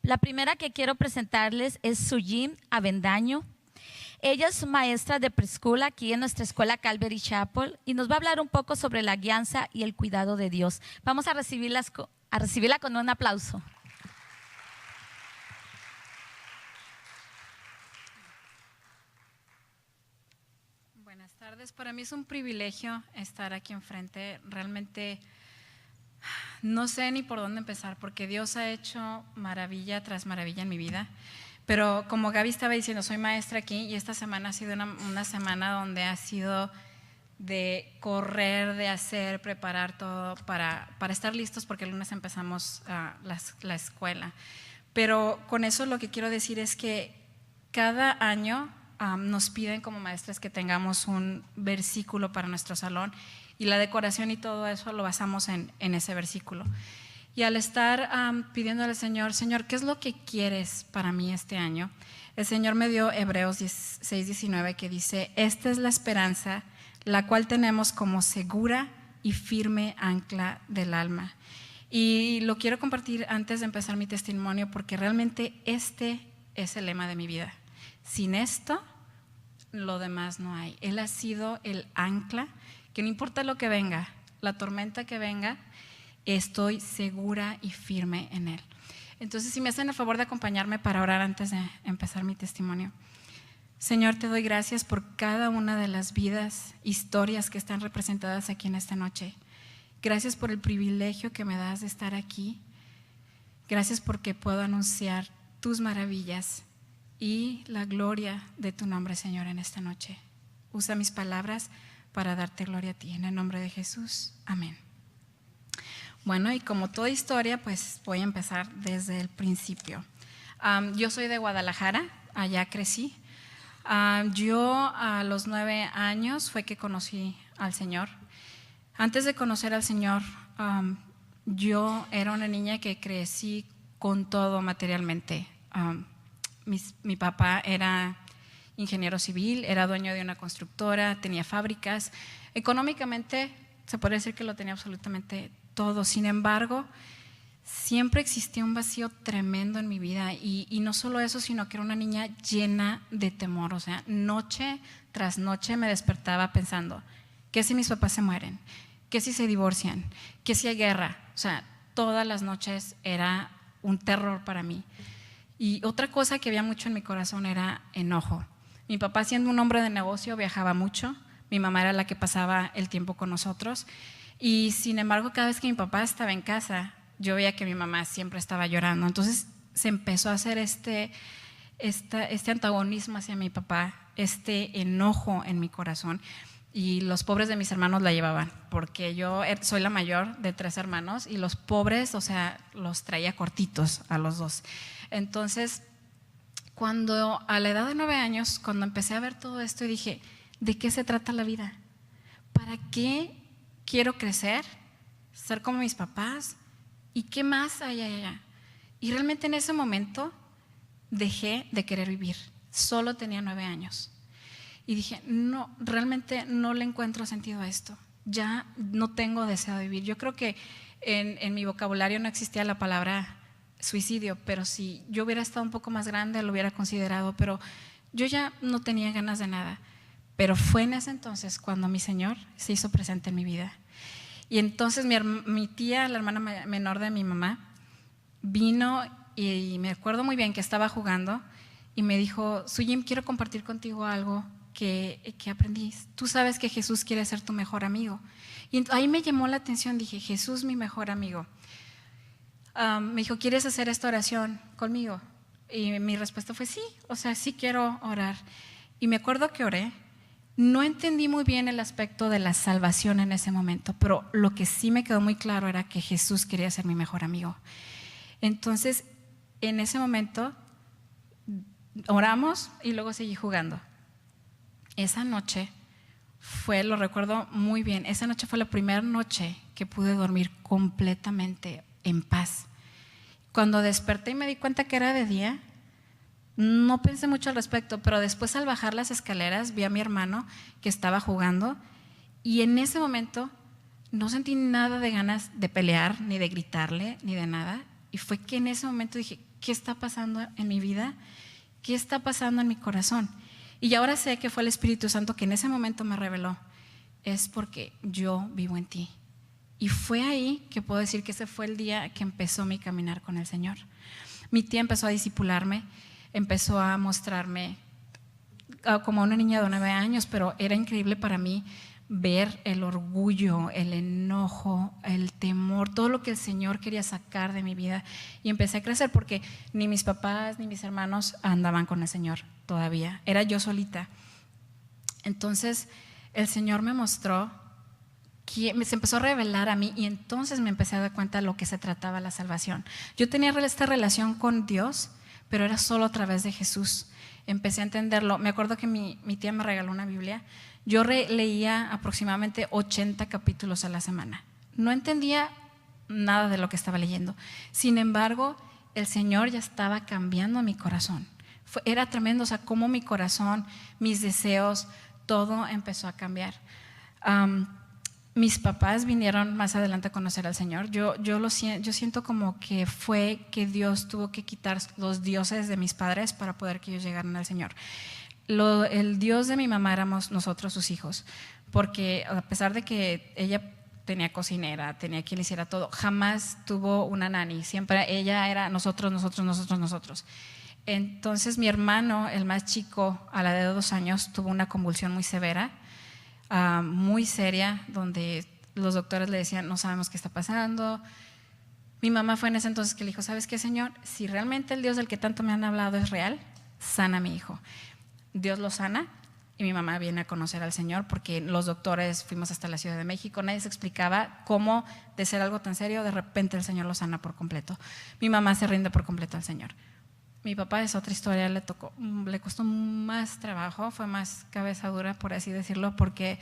La primera que quiero presentarles es Sujin Avendaño. Ella es maestra de preschool aquí en nuestra escuela Calvary Chapel y nos va a hablar un poco sobre la guianza y el cuidado de Dios. Vamos a recibirla con un aplauso. Buenas tardes, para mí es un privilegio estar aquí enfrente. Realmente no sé ni por dónde empezar porque Dios ha hecho maravilla tras maravilla en mi vida. Pero como Gaby estaba diciendo, soy maestra aquí y esta semana ha sido una semana donde ha sido de correr, de hacer, preparar todo para estar listos porque el lunes empezamos la escuela. Pero con eso lo que quiero decir es que cada año nos piden como maestras que tengamos un versículo para nuestro salón y la decoración y todo eso lo basamos en ese versículo. Y al estar pidiéndole al Señor, Señor, ¿qué es lo que quieres para mí este año? El Señor me dio Hebreos 6:19 que dice, esta es la esperanza, la cual tenemos como segura y firme ancla del alma. Y lo quiero compartir antes de empezar mi testimonio porque realmente este es el lema de mi vida. Sin esto, lo demás no hay. Él ha sido el ancla, que no importa lo que venga, la tormenta que venga, estoy segura y firme en Él. Entonces, si me hacen el favor de acompañarme para orar antes de empezar mi testimonio. Señor, te doy gracias por cada una de las vidas, historias que están representadas aquí en esta noche. Gracias por el privilegio que me das de estar aquí. Gracias porque puedo anunciar tus maravillas y la gloria de tu nombre, Señor, en esta noche. Usa mis palabras para darte gloria a ti. En el nombre de Jesús. Amén. Bueno, y como toda historia, pues voy a empezar desde el principio. Yo soy de Guadalajara, allá crecí. Yo a los 9 años fue que conocí al Señor. Antes de conocer al Señor, yo era una niña que crecí con todo materialmente. Mi papá era ingeniero civil, era dueño de una constructora, tenía fábricas. Económicamente se puede decir que lo tenía absolutamente todo. Sin embargo, siempre existía un vacío tremendo en mi vida y no solo eso, sino que era una niña llena de temor. O sea, noche tras noche me despertaba pensando, ¿qué si mis papás se mueren? ¿Qué si se divorcian? ¿Qué si hay guerra? O sea, todas las noches era un terror para mí. Y otra cosa que había mucho en mi corazón era enojo. Mi papá, siendo un hombre de negocio, viajaba mucho. Mi mamá era la que pasaba el tiempo con nosotros. Y sin embargo, cada vez que mi papá estaba en casa, yo veía que mi mamá siempre estaba llorando. Entonces se empezó a hacer este antagonismo hacia mi papá, este enojo en mi corazón. Y los pobres de mis hermanos la llevaban, porque yo soy la mayor de 3 hermanos y los pobres, o sea, los traía cortitos a los 2. Entonces, cuando a la edad de 9 años, cuando empecé a ver todo esto, dije, ¿de qué se trata la vida? ¿Para qué quiero crecer? ¿Ser como mis papás? ¿Y qué más hay allá? Y realmente en ese momento dejé de querer vivir. Solo tenía 9 años. Y dije, no, realmente no le encuentro sentido a esto. Ya no tengo deseo de vivir. Yo creo que en mi vocabulario no existía la palabra suicidio, pero si yo hubiera estado un poco más grande lo hubiera considerado, pero yo ya no tenía ganas de nada. Pero fue en ese entonces cuando mi Señor se hizo presente en mi vida. Y entonces mi tía, la hermana menor de mi mamá, vino y me acuerdo muy bien que estaba jugando y me dijo, Sujin, quiero compartir contigo algo que aprendí. Tú sabes que Jesús quiere ser tu mejor amigo. Y ahí me llamó la atención, dije, Jesús mi mejor amigo. Me dijo, ¿quieres hacer esta oración conmigo? Y mi respuesta fue sí, o sea, sí quiero orar. Y me acuerdo que oré. No entendí muy bien el aspecto de la salvación en ese momento, pero lo que sí me quedó muy claro era que Jesús quería ser mi mejor amigo. Entonces, en ese momento oramos y luego seguí jugando. Esa noche lo recuerdo muy bien, esa noche fue la primera noche que pude dormir completamente en paz. Cuando desperté y me di cuenta que era de día, no pensé mucho al respecto, pero después al bajar las escaleras vi a mi hermano que estaba jugando y en ese momento no sentí nada de ganas de pelear, ni de gritarle, ni de nada. Y fue que en ese momento dije, ¿qué está pasando en mi vida? ¿Qué está pasando en mi corazón? Y ahora sé que fue el Espíritu Santo que en ese momento me reveló, es porque yo vivo en ti. Y fue ahí que puedo decir que ese fue el día que empezó mi caminar con el Señor. Mi tía empezó a discipularme, empezó a mostrarme como una niña de 9 años, pero era increíble para mí ver el orgullo, el enojo, el temor, todo lo que el Señor quería sacar de mi vida. Y empecé a crecer porque ni mis papás ni mis hermanos andaban con el Señor todavía, era yo solita. Entonces el Señor me mostró, que se empezó a revelar a mí, y entonces me empecé a dar cuenta de lo que se trataba la salvación. Yo tenía esta relación con Dios, pero era solo a través de Jesús. Empecé a entenderlo. Me acuerdo que mi tía me regaló una Biblia. Yo leía aproximadamente 80 capítulos a la semana. No entendía nada de lo que estaba leyendo. Sin embargo, el Señor ya estaba cambiando mi corazón. Era tremendo, o sea, cómo mi corazón, mis deseos, todo empezó a cambiar. Mis papás vinieron más adelante a conocer al Señor. Yo siento como que fue que Dios tuvo que quitar los dioses de mis padres para poder que ellos llegaran al Señor. El Dios de mi mamá éramos nosotros, sus hijos, porque a pesar de que ella tenía cocinera, tenía quien le hiciera todo, jamás tuvo una nani, siempre ella era nosotros. Entonces mi hermano, el más chico, a la edad de 2 años, tuvo una convulsión muy severa, muy seria, donde los doctores le decían, no sabemos qué está pasando. Mi mamá fue en ese entonces que le dijo, ¿sabes qué, Señor? Si realmente el Dios del que tanto me han hablado es real, sana a mi hijo. Dios lo sana y mi mamá viene a conocer al Señor, porque los doctores fuimos hasta la Ciudad de México, nadie se explicaba cómo de ser algo tan serio de repente el Señor lo sana por completo. Mi mamá se rinde por completo al Señor. Mi papá es otra historia, le costó más trabajo, fue más cabeza dura, por así decirlo, porque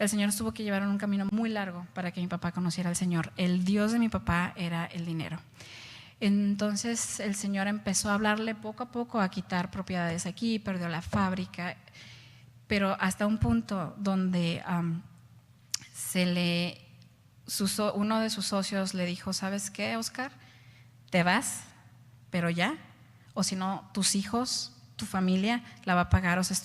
el Señor tuvo que llevar un camino muy largo para que mi papá conociera al Señor. El Dios de mi papá era el dinero. Entonces el Señor empezó a hablarle poco a poco, a quitar propiedades aquí, perdió la fábrica, pero hasta un punto donde uno de sus socios le dijo, ¿sabes qué, Oscar? Te vas, pero ya, o si no, tus hijos, tu familia la va a pagar. O sea,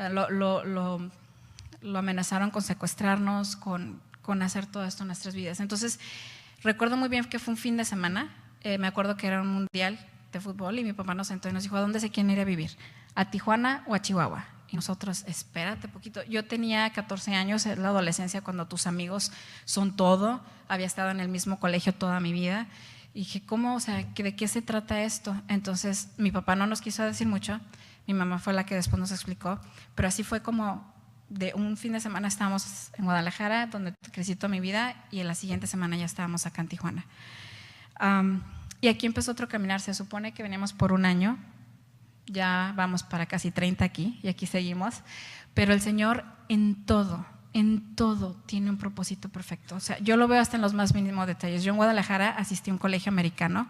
lo amenazaron con secuestrarnos, con hacer todo esto en nuestras vidas. Entonces recuerdo muy bien que fue un fin de semana. Me acuerdo que era un mundial de fútbol y mi papá nos sentó y nos dijo, ¿a dónde se quieren ir a vivir? ¿A Tijuana o a Chihuahua? Y nosotros, espérate poquito. Yo tenía 14 años, en la adolescencia, cuando tus amigos son todo. Había estado en el mismo colegio toda mi vida. Y dije, ¿cómo? O sea, ¿de qué se trata esto? Entonces mi papá no nos quiso decir mucho. Mi mamá fue la que después nos explicó. Pero así fue como de un fin de semana estábamos en Guadalajara, donde crecí toda mi vida, y en la siguiente semana ya estábamos acá en Tijuana. Y aquí empezó otro caminar. Se supone que veníamos por 1 año, ya vamos para casi 30 aquí, y aquí seguimos. Pero el Señor en todo tiene un propósito perfecto. O sea, yo lo veo hasta en los más mínimos detalles. Yo en Guadalajara asistí a un colegio americano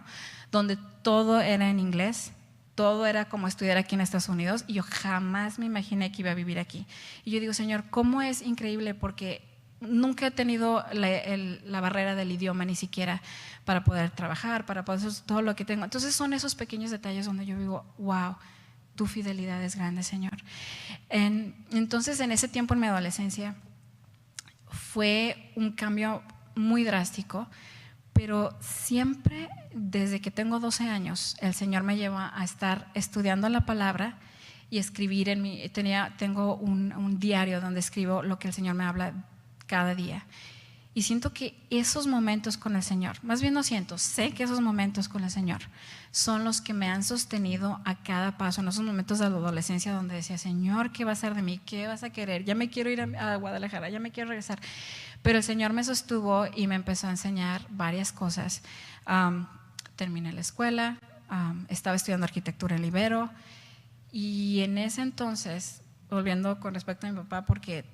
donde todo era en inglés, todo era como estudiar aquí en Estados Unidos, y yo jamás me imaginé que iba a vivir aquí. Y yo digo, Señor, ¿cómo es increíble? Porque nunca he tenido la barrera del idioma, ni siquiera para poder trabajar, para poder hacer todo lo que tengo. Entonces son esos pequeños detalles donde yo digo, wow, tu fidelidad es grande, Señor. Entonces en ese tiempo, en mi adolescencia, fue un cambio muy drástico, pero siempre desde que tengo 12 años el Señor me lleva a estar estudiando la palabra y escribir tengo un diario donde escribo lo que el Señor me habla cada día. Y siento que esos momentos con el Señor, más bien no siento, sé que esos momentos con el Señor son los que me han sostenido a cada paso, en esos momentos de la adolescencia donde decía, Señor, ¿qué va a hacer de mí? ¿Qué vas a querer? Ya me quiero ir a Guadalajara, ya me quiero regresar. Pero el Señor me sostuvo y me empezó a enseñar varias cosas. Terminé la escuela, estaba estudiando arquitectura en Ibero, y en ese entonces, volviendo con respecto a mi papá, porque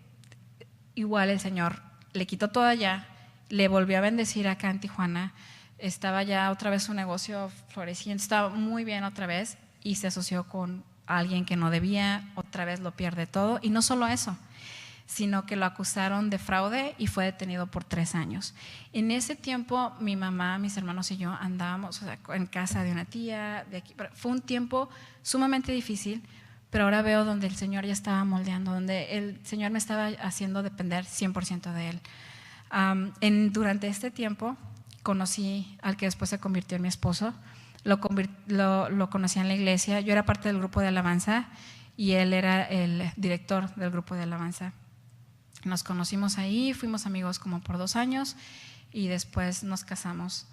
igual el Señor le quitó todo allá, le volvió a bendecir acá en Tijuana, estaba ya otra vez su negocio floreciendo, estaba muy bien otra vez, y se asoció con alguien que no debía, otra vez lo pierde todo. Y no solo eso, sino que lo acusaron de fraude y fue detenido por 3 años. En ese tiempo mi mamá, mis hermanos y yo andábamos, o sea, en casa de una tía, de aquí. Fue un tiempo sumamente difícil, pero ahora veo donde el Señor ya estaba moldeando, donde el Señor me estaba haciendo depender 100% de Él. Durante este tiempo conocí al que después se convirtió en mi esposo. Lo conocí en la iglesia. Yo era parte del grupo de alabanza y él era el director del grupo de alabanza. Nos conocimos ahí, fuimos amigos como por 2 años y después nos casamos.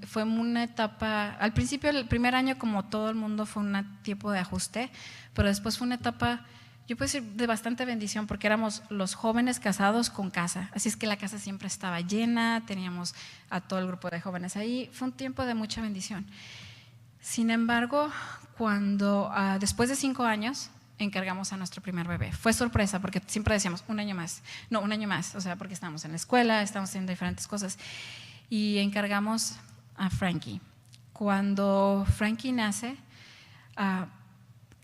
Fue una etapa, al principio, el primer año, como todo el mundo, fue un tiempo de ajuste, pero después fue una etapa, yo puedo decir, de bastante bendición, porque éramos los jóvenes casados con casa, así es que la casa siempre estaba llena, teníamos a todo el grupo de jóvenes ahí, fue un tiempo de mucha bendición. Sin embargo, después de 5 años encargamos a nuestro primer bebé. Fue sorpresa porque siempre decíamos un año más, o sea, porque estábamos en la escuela, estábamos haciendo diferentes cosas, y encargamos a Frankie. Cuando Frankie nace,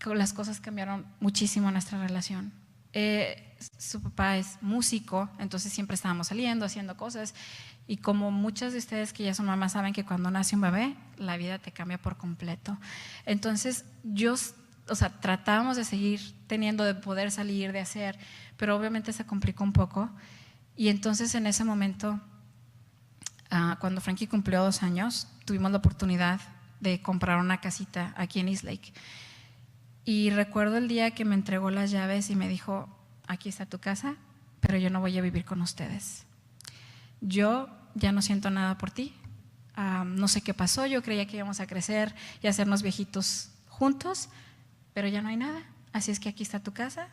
las cosas cambiaron muchísimo en nuestra relación. Su papá es músico, entonces siempre estábamos saliendo, haciendo cosas, y como muchas de ustedes que ya son mamás saben que cuando nace un bebé, la vida te cambia por completo. Entonces tratábamos de seguir teniendo, de poder salir, de hacer, pero obviamente se complicó un poco. Y entonces en ese momento, cuando Frankie cumplió 2 años, tuvimos la oportunidad de comprar una casita aquí en Eastlake. Y recuerdo el día que me entregó las llaves y me dijo: aquí está tu casa, pero yo no voy a vivir con ustedes. Yo ya no siento nada por ti. No sé qué pasó, yo creía que íbamos a crecer y a hacernos viejitos juntos, pero ya no hay nada, así es que aquí está tu casa.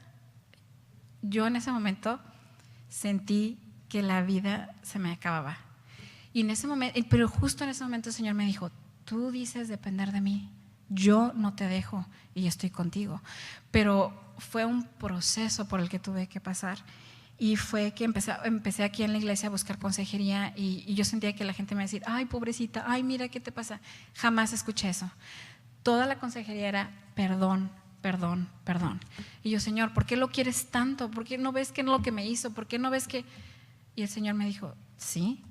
Yo en ese momento sentí que la vida se me acababa. Y en ese momento, pero justo en ese momento el Señor me dijo: tú dices depender de mí, yo no te dejo y estoy contigo. Pero fue un proceso por el que tuve que pasar. Y fue que empecé aquí en la iglesia a buscar consejería y yo sentía que la gente me decía: ay, pobrecita, ay, mira, ¿qué te pasa? Jamás escuché eso. Toda la consejería era perdón, perdón, perdón. Y yo: Señor, ¿por qué lo quieres tanto? ¿Por qué no ves que no lo que me hizo? ¿Por qué no ves que...? Y el Señor me dijo: sí,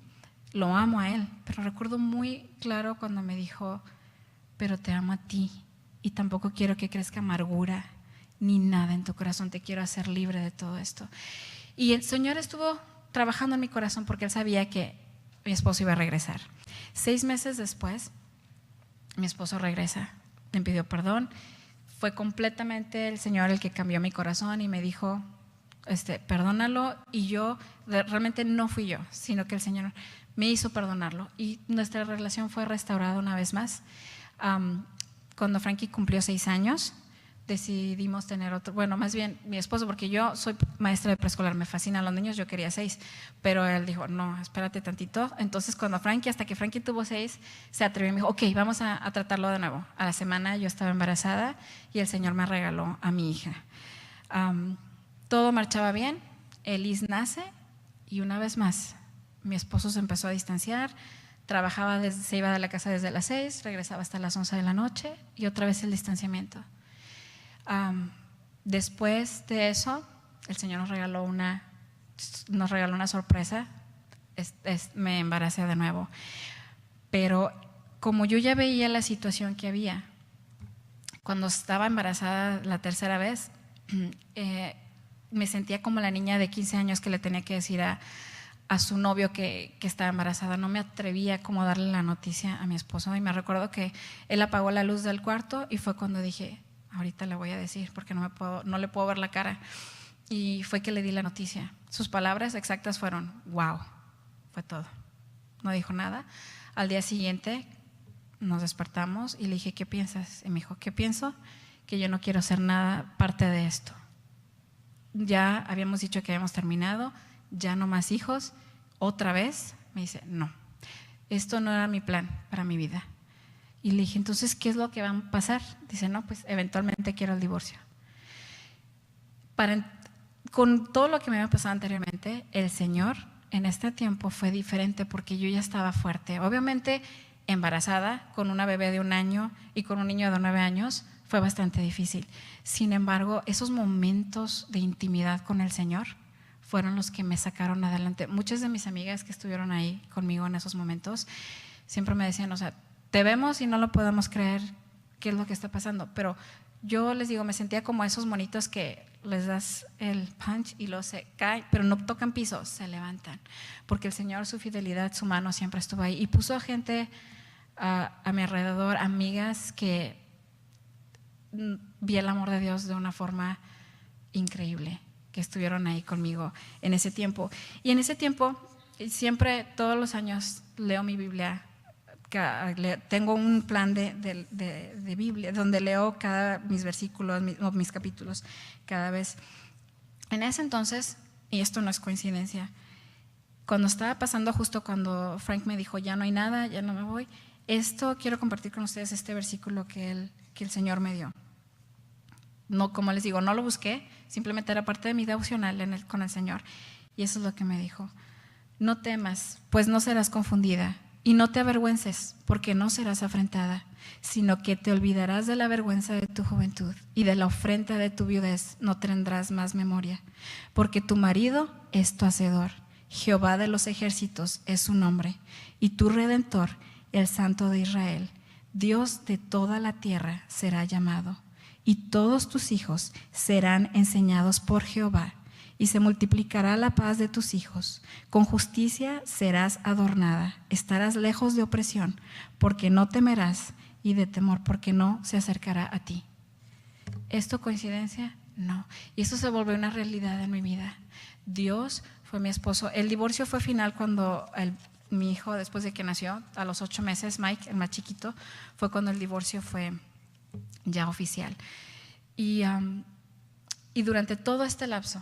lo amo a Él. Pero recuerdo muy claro cuando me dijo: pero te amo a ti y tampoco quiero que crezca amargura ni nada en tu corazón, te quiero hacer libre de todo esto. Y el Señor estuvo trabajando en mi corazón porque Él sabía que mi esposo iba a regresar. 6 meses después, mi esposo regresa, me pidió perdón. Fue completamente el Señor el que cambió mi corazón y me dijo: perdónalo. Y yo, realmente no fui yo, sino que el Señor me hizo perdonarlo. Y nuestra relación fue restaurada una vez más. Cuando Frankie cumplió 6 años, decidimos tener otro, bueno, más bien mi esposo, porque yo soy maestra de preescolar, me fascinan los niños, yo quería 6, pero él dijo: no, espérate tantito. Entonces hasta que Frankie tuvo 6, se atrevió y me dijo: ok, vamos a tratarlo de nuevo. A la semana yo estaba embarazada y el Señor me regaló a mi hija. Todo marchaba bien, Elise nace y una vez más mi esposo se empezó a distanciar. Se iba de la casa desde las 6, regresaba hasta las 11 de la noche y otra vez el distanciamiento. Después de eso, el Señor nos regaló una sorpresa. Me embaracé de nuevo. Pero como yo ya veía la situación que había, cuando estaba embarazada la tercera vez, me sentía como la niña de 15 años que le tenía que decir a su novio que estaba embarazada. No me atrevía como darle la noticia a mi esposo. Y me recuerdo que él apagó la luz del cuarto y fue cuando dije: ahorita le voy a decir porque no le puedo ver la cara. Y fue que le di la noticia. Sus palabras exactas fueron: wow, fue todo. No dijo nada. Al día siguiente nos despertamos y le dije: ¿qué piensas? Y me dijo: ¿qué pienso? Que yo no quiero ser nada parte de esto. Ya habíamos dicho que habíamos terminado, ya no más hijos. Otra vez me dice: no, esto no era mi plan para mi vida. Y le dije: entonces, ¿qué es lo que va a pasar? Dice: no, pues eventualmente quiero el divorcio. Con todo lo que me había pasado anteriormente, el Señor en este tiempo fue diferente porque yo ya estaba fuerte. Obviamente embarazada, con una bebé de 1 año y con un niño de 9 años, fue bastante difícil. Sin embargo, esos momentos de intimidad con el Señor fueron los que me sacaron adelante. Muchas de mis amigas que estuvieron ahí conmigo en esos momentos siempre me decían, o sea, te vemos y no lo podemos creer, qué es lo que está pasando. Pero yo les digo, me sentía como esos monitos que les das el punch y luego se caen, pero no tocan piso, se levantan. Porque el Señor, su fidelidad, su mano siempre estuvo ahí. Y puso a gente a mi alrededor, amigas que vi el amor de Dios de una forma increíble, que estuvieron ahí conmigo en ese tiempo. Y en ese tiempo, siempre, todos los años, leo mi Biblia. Tengo un plan de Biblia donde leo mis versículos, mis capítulos cada vez. En ese entonces, y esto no es coincidencia, cuando estaba pasando, justo cuando Frank me dijo, ya no hay nada, ya no me voy, quiero compartir con ustedes este versículo que el Señor me dio. No, como les digo, no lo busqué, simplemente era parte de mi devocional con el Señor. Y eso es lo que me dijo: no temas, pues no serás confundida, y no te avergüences, porque no serás afrentada, sino que te olvidarás de la vergüenza de tu juventud, y de la ofrenda de tu viudez no tendrás más memoria, porque tu marido es tu hacedor, Jehová de los ejércitos es su nombre, y tu Redentor, el Santo de Israel, Dios de toda la tierra será llamado. Y todos tus hijos serán enseñados por Jehová, y se multiplicará la paz de tus hijos. Con justicia serás adornada, estarás lejos de opresión, porque no temerás, y de temor, porque no se acercará a ti. ¿Esto coincidencia? No. Y eso se volvió una realidad en mi vida. Dios fue mi esposo. El divorcio fue final cuando mi hijo, después de que nació, a los 8 meses, Mike, el más chiquito, fue cuando el divorcio fue ya oficial. Y durante todo este lapso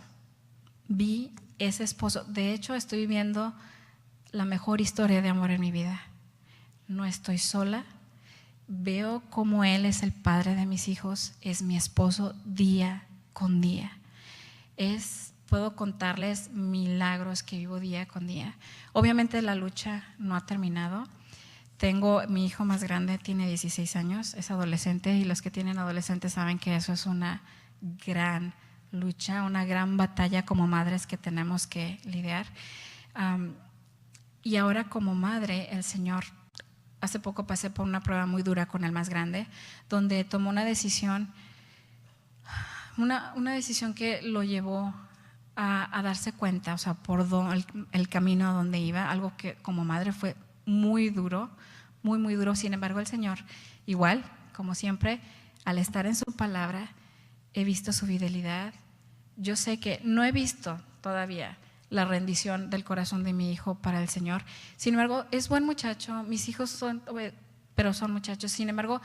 vi ese esposo. De hecho, estoy viviendo la mejor historia de amor en mi vida. No estoy sola. Veo cómo Él es el padre de mis hijos, es mi esposo día con día. Puedo contarles milagros que vivo día con día. Obviamente la lucha no ha terminado. Mi hijo más grande tiene 16 años, es adolescente, y los que tienen adolescentes saben que eso es una gran lucha, una gran batalla como madres que tenemos que lidiar. Y ahora como madre, el Señor, hace poco pasé por una prueba muy dura con el más grande, donde tomó una decisión, una decisión que lo llevó a darse cuenta, o sea, por el camino a donde iba, algo que como madre fue muy duro, muy, muy duro. Sin embargo, el Señor, igual, como siempre, al estar en su palabra, he visto su fidelidad. Yo sé que no he visto todavía la rendición del corazón de mi hijo para el Señor. Sin embargo, es buen muchacho, mis hijos pero son muchachos. Sin embargo,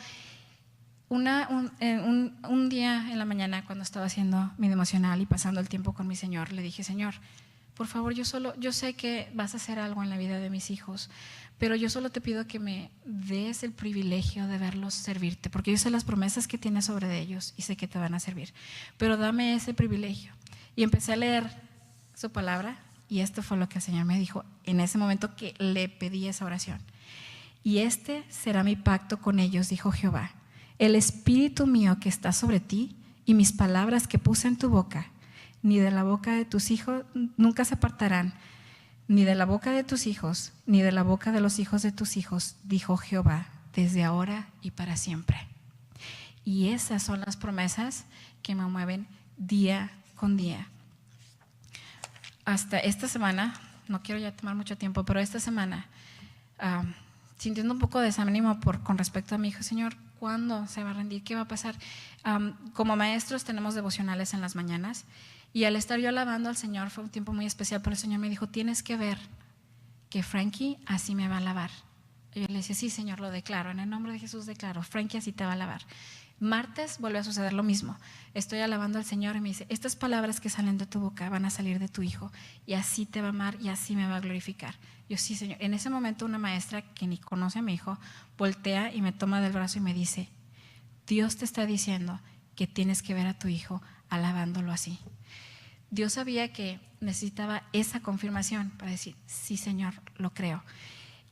un día en la mañana, cuando estaba haciendo mi devocional y pasando el tiempo con mi Señor, le dije: Señor, por favor, yo sé que vas a hacer algo en la vida de mis hijos, pero yo solo te pido que me des el privilegio de verlos servirte, porque yo sé las promesas que tienes sobre ellos y sé que te van a servir, pero dame ese privilegio. Y empecé a leer su palabra, y esto fue lo que el Señor me dijo en ese momento que le pedí esa oración: y este será mi pacto con ellos, dijo Jehová, el espíritu mío que está sobre ti y mis palabras que puse en tu boca, ni de la boca de tus hijos nunca se apartarán, ni de la boca de tus hijos, ni de la boca de los hijos de tus hijos, dijo Jehová, desde ahora y para siempre. Y esas son las promesas que me mueven día con día. Hasta esta semana, no quiero ya tomar mucho tiempo, pero esta semana, sintiendo un poco de desánimo con respecto a mi hijo: Señor, ¿cuándo se va a rendir? ¿Qué va a pasar? Como maestros tenemos devocionales en las mañanas, y al estar yo alabando al Señor fue un tiempo muy especial, pero el Señor me dijo: tienes que ver que Frankie así me va a alabar. Y yo le decía: sí, Señor, lo declaro, en el nombre de Jesús declaro, Frankie así te va a alabar. Martes vuelve a suceder lo mismo, estoy alabando al Señor y me dice: estas palabras que salen de tu boca van a salir de tu hijo, y así te va a amar y así me va a glorificar. Yo: sí, Señor. En ese momento una maestra que ni conoce a mi hijo voltea y me toma del brazo y me dice: Dios te está diciendo que tienes que ver a tu hijo alabándolo así. Dios sabía que necesitaba esa confirmación para decir: sí, Señor, lo creo.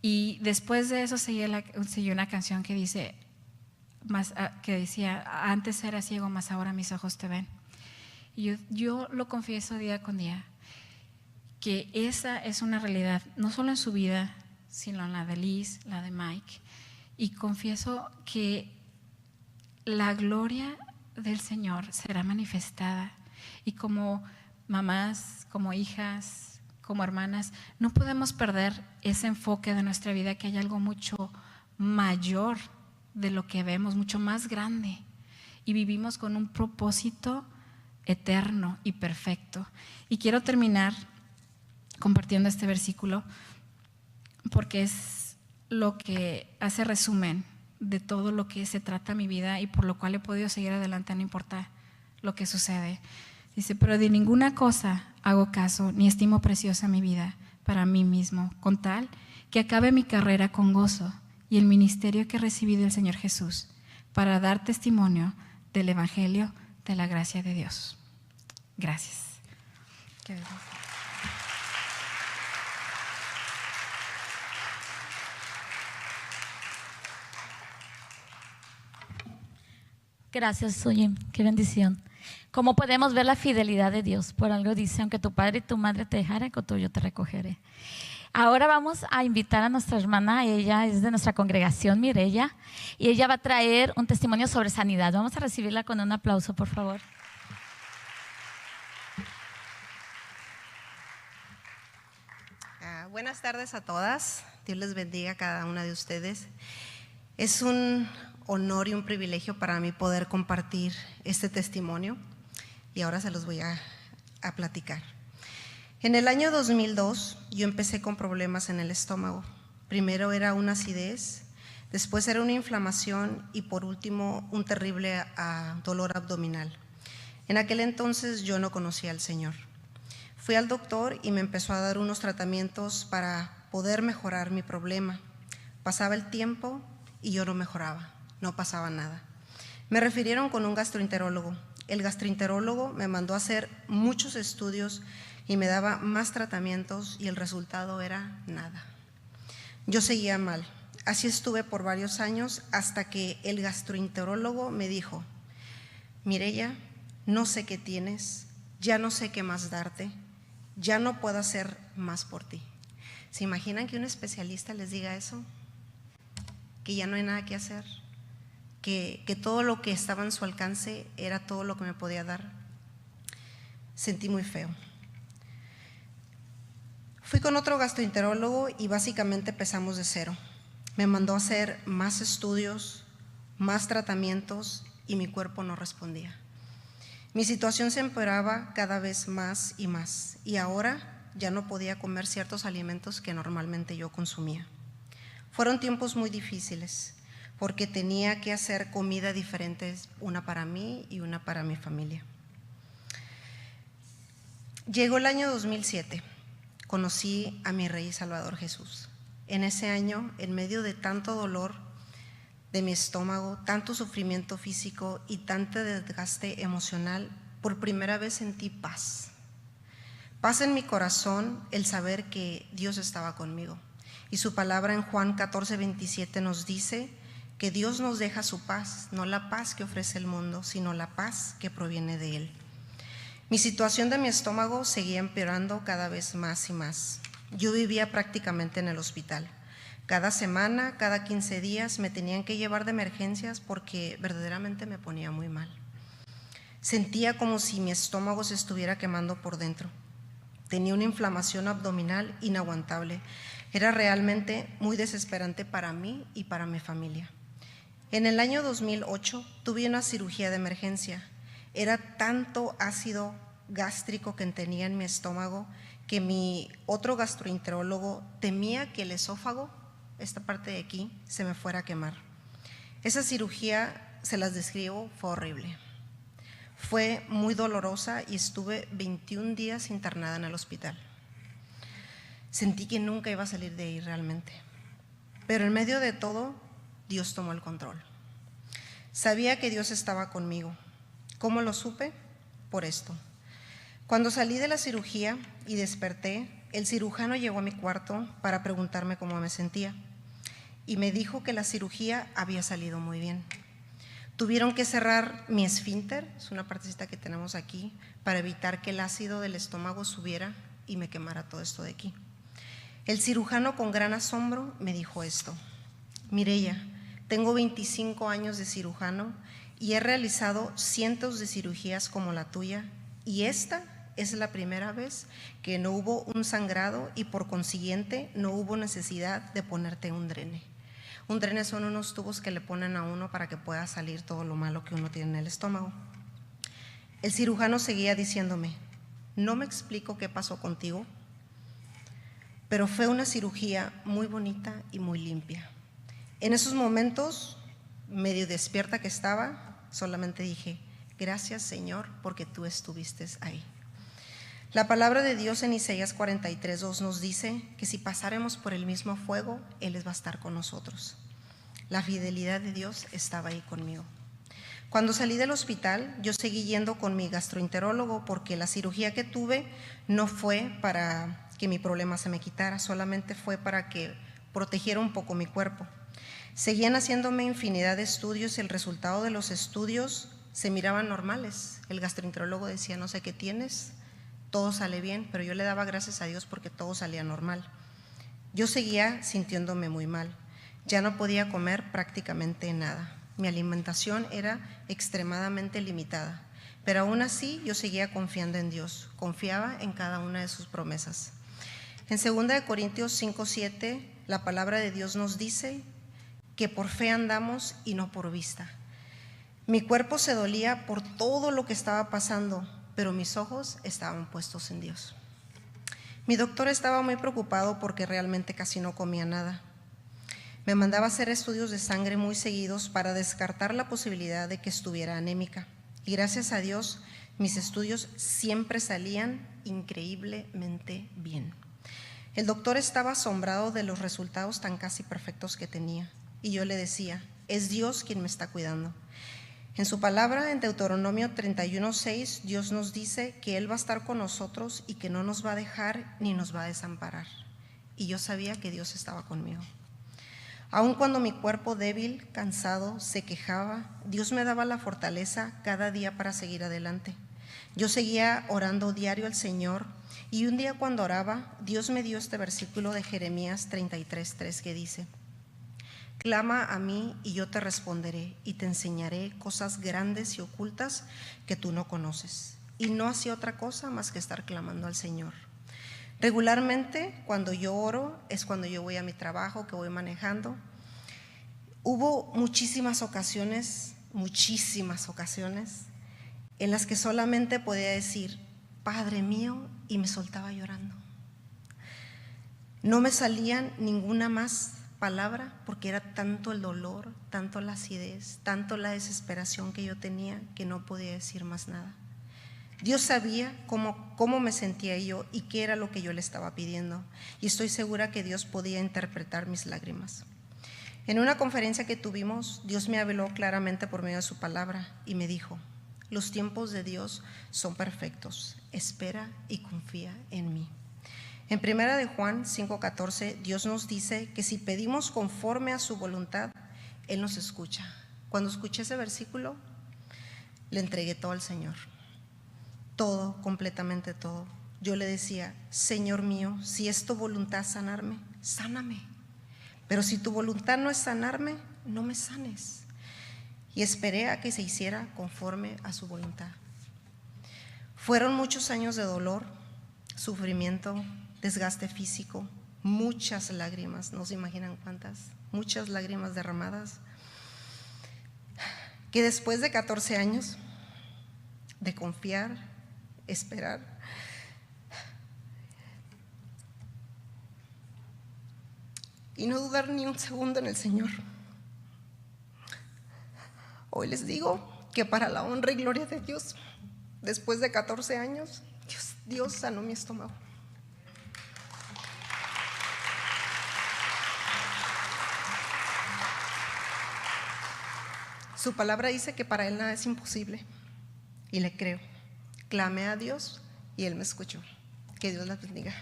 Y después de eso seguí una canción que dice: que decía, antes era ciego, mas ahora mis ojos te ven. Y yo lo confieso día con día, que esa es una realidad, no solo en su vida, sino en la de Liz, la de Mike. Y confieso que la gloria del Señor será manifestada. Y como mamás, como hijas, como hermanas, no podemos perder ese enfoque de nuestra vida, que hay algo mucho mayor de lo que vemos, mucho más grande. Y vivimos con un propósito eterno y perfecto. Y quiero terminar compartiendo este versículo porque es lo que hace resumen de todo lo que se trata mi vida y por lo cual he podido seguir adelante, no importa lo que sucede. Dice, pero de ninguna cosa hago caso, ni estimo preciosa mi vida para mí mismo, con tal que acabe mi carrera con gozo y el ministerio que he recibido del Señor Jesús, para dar testimonio del Evangelio de la gracia de Dios. Gracias. Qué bendición. Gracias, Sujim. Qué bendición. ¿Cómo podemos ver la fidelidad de Dios? Por algo dice, aunque tu padre y tu madre te dejaren, con tuyo te recogeré. Ahora vamos a invitar a nuestra hermana, ella es de nuestra congregación, Mireya, y ella va a traer un testimonio sobre sanidad. Vamos a recibirla con un aplauso, por favor. Buenas tardes a todas. Dios les bendiga a cada una de ustedes. Es un honor y un privilegio para mí poder compartir este testimonio y ahora se los voy a platicar. En el año 2002 yo empecé con problemas en el estómago. Primero era una acidez, después era una inflamación y por último un terrible dolor abdominal. En aquel entonces yo no conocía al Señor. Fui al doctor y me empezó a dar unos tratamientos para poder mejorar mi problema. Pasaba el tiempo y yo no mejoraba, no pasaba nada. Me refirieron con un gastroenterólogo. El gastroenterólogo me mandó a hacer muchos estudios y me daba más tratamientos y el resultado era nada. Yo seguía mal. Así estuve por varios años hasta que el gastroenterólogo me dijo: Mireya, no sé qué tienes, ya no sé qué más darte, ya no puedo hacer más por ti. ¿Se imaginan que un especialista les diga eso? Que ya no hay nada que hacer, que todo lo que estaba en su alcance era todo lo que me podía dar. Sentí muy feo. Fui con otro gastroenterólogo y básicamente empezamos de cero. Me mandó a hacer más estudios, más tratamientos y mi cuerpo no respondía. Mi situación se empeoraba cada vez más y ahora ya no podía comer ciertos alimentos que normalmente yo consumía. Fueron tiempos muy difíciles porque tenía que hacer comida diferente, una para mí y una para mi familia. Llegó el año 2007, conocí a mi Rey y Salvador Jesús. En ese año, en medio de tanto dolor de mi estómago, tanto sufrimiento físico y tanto desgaste emocional, por primera vez sentí paz. Paz en mi corazón, el saber que Dios estaba conmigo. Y su palabra en Juan 14:27 nos dice que Dios nos deja su paz, no la paz que ofrece el mundo, sino la paz que proviene de Él. Mi situación de mi estómago seguía empeorando cada vez más y más. Yo vivía prácticamente en el hospital. Cada semana, cada 15 días me tenían que llevar de emergencias porque verdaderamente me ponía muy mal. Sentía como si mi estómago se estuviera quemando por dentro. Tenía una inflamación abdominal inaguantable. Era realmente muy desesperante para mí y para mi familia. En el año 2008 tuve una cirugía de emergencia. Era tanto ácido gástrico que tenía en mi estómago que mi otro gastroenterólogo temía que el esófago, esta parte de aquí, se me fuera a quemar. Esa cirugía, se las describo, fue horrible. Fue muy dolorosa y estuve 21 días internada en el hospital. Sentí que nunca iba a salir de ahí realmente. Pero en medio de todo, Dios tomó el control. Sabía que Dios estaba conmigo. ¿Cómo lo supe? Por esto. Cuando salí de la cirugía y desperté, el cirujano llegó a mi cuarto para preguntarme cómo me sentía y me dijo que la cirugía había salido muy bien. Tuvieron que cerrar mi esfínter, es una partecita que tenemos aquí, para evitar que el ácido del estómago subiera y me quemara todo esto de aquí. El cirujano, con gran asombro, me dijo esto: Mireya, tengo 25 años de cirujano y he realizado cientos de cirugías como la tuya, y esta es la primera vez que no hubo un sangrado y por consiguiente no hubo necesidad de ponerte un drene. Un drene son unos tubos que le ponen a uno para que pueda salir todo lo malo que uno tiene en el estómago. El cirujano seguía diciéndome: no me explico qué pasó contigo, pero fue una cirugía muy bonita y muy limpia. En esos momentos, medio despierta que estaba, solamente dije: gracias, Señor, porque tú estuviste ahí. La palabra de Dios en Isaías 43:2 nos dice que si pasáremos por el mismo fuego, Él va a estar con nosotros. La fidelidad de Dios estaba ahí conmigo. Cuando salí del hospital, yo seguí yendo con mi gastroenterólogo porque la cirugía que tuve no fue para que mi problema se me quitara, solamente fue para que protegiera un poco mi cuerpo. Seguían haciéndome infinidad de estudios y el resultado de los estudios se miraban normales. El gastroenterólogo decía: no sé qué tienes, todo sale bien, pero yo le daba gracias a Dios porque todo salía normal. Yo seguía sintiéndome muy mal, ya no podía comer prácticamente nada. Mi alimentación era extremadamente limitada, pero aún así yo seguía confiando en Dios, confiaba en cada una de sus promesas. En 2 Corintios 5:7, la palabra de Dios nos dice que por fe andamos y no por vista. Mi cuerpo se dolía por todo lo que estaba pasando, pero mis ojos estaban puestos en Dios. Mi doctor estaba muy preocupado porque realmente casi no comía nada. Me mandaba a hacer estudios de sangre muy seguidos para descartar la posibilidad de que estuviera anémica. Y gracias a Dios, mis estudios siempre salían increíblemente bien. El doctor estaba asombrado de los resultados tan casi perfectos que tenía. Y yo le decía: es Dios quien me está cuidando. En su palabra, en Deuteronomio 31:6, Dios nos dice que Él va a estar con nosotros y que no nos va a dejar ni nos va a desamparar. Y yo sabía que Dios estaba conmigo. Aun cuando mi cuerpo débil, cansado, se quejaba, Dios me daba la fortaleza cada día para seguir adelante. Yo seguía orando diario al Señor, y un día cuando oraba, Dios me dio este versículo de Jeremías 33:3 que dice: clama a mí y yo te responderé y te enseñaré cosas grandes y ocultas que tú no conoces. Y no hacía otra cosa más que estar clamando al Señor. Regularmente, cuando yo oro, es cuando yo voy a mi trabajo, que voy manejando. Hubo muchísimas ocasiones en las que solamente podía decir: Padre mío, y me soltaba llorando. No me salían ninguna más palabra porque era tanto el dolor, tanto la acidez, tanto la desesperación que yo tenía que no podía decir más nada. Dios sabía cómo me sentía yo y qué era lo que yo le estaba pidiendo, y estoy segura que Dios podía interpretar mis lágrimas. En una conferencia que tuvimos, Dios me habló claramente por medio de su palabra y me dijo: los tiempos de Dios son perfectos, espera y confía en mí. En 1 Juan 5:14, Dios nos dice que si pedimos conforme a su voluntad, Él nos escucha. Cuando escuché ese versículo, le entregué todo al Señor. Todo, completamente todo. Yo le decía: Señor mío, si es tu voluntad sanarme, sáname. Pero si tu voluntad no es sanarme, no me sanes. Y esperé a que se hiciera conforme a su voluntad. Fueron muchos años de dolor, sufrimiento, desgaste físico, muchas lágrimas, no se imaginan cuántas, muchas lágrimas derramadas, que después de 14 años de confiar, esperar, y no dudar ni un segundo en el Señor, hoy les digo que para la honra y gloria de Dios, después de 14 años, Dios sanó mi estómago. Su palabra dice que para Él nada es imposible, y le creo. Clamé a Dios y Él me escuchó. Que Dios las bendiga.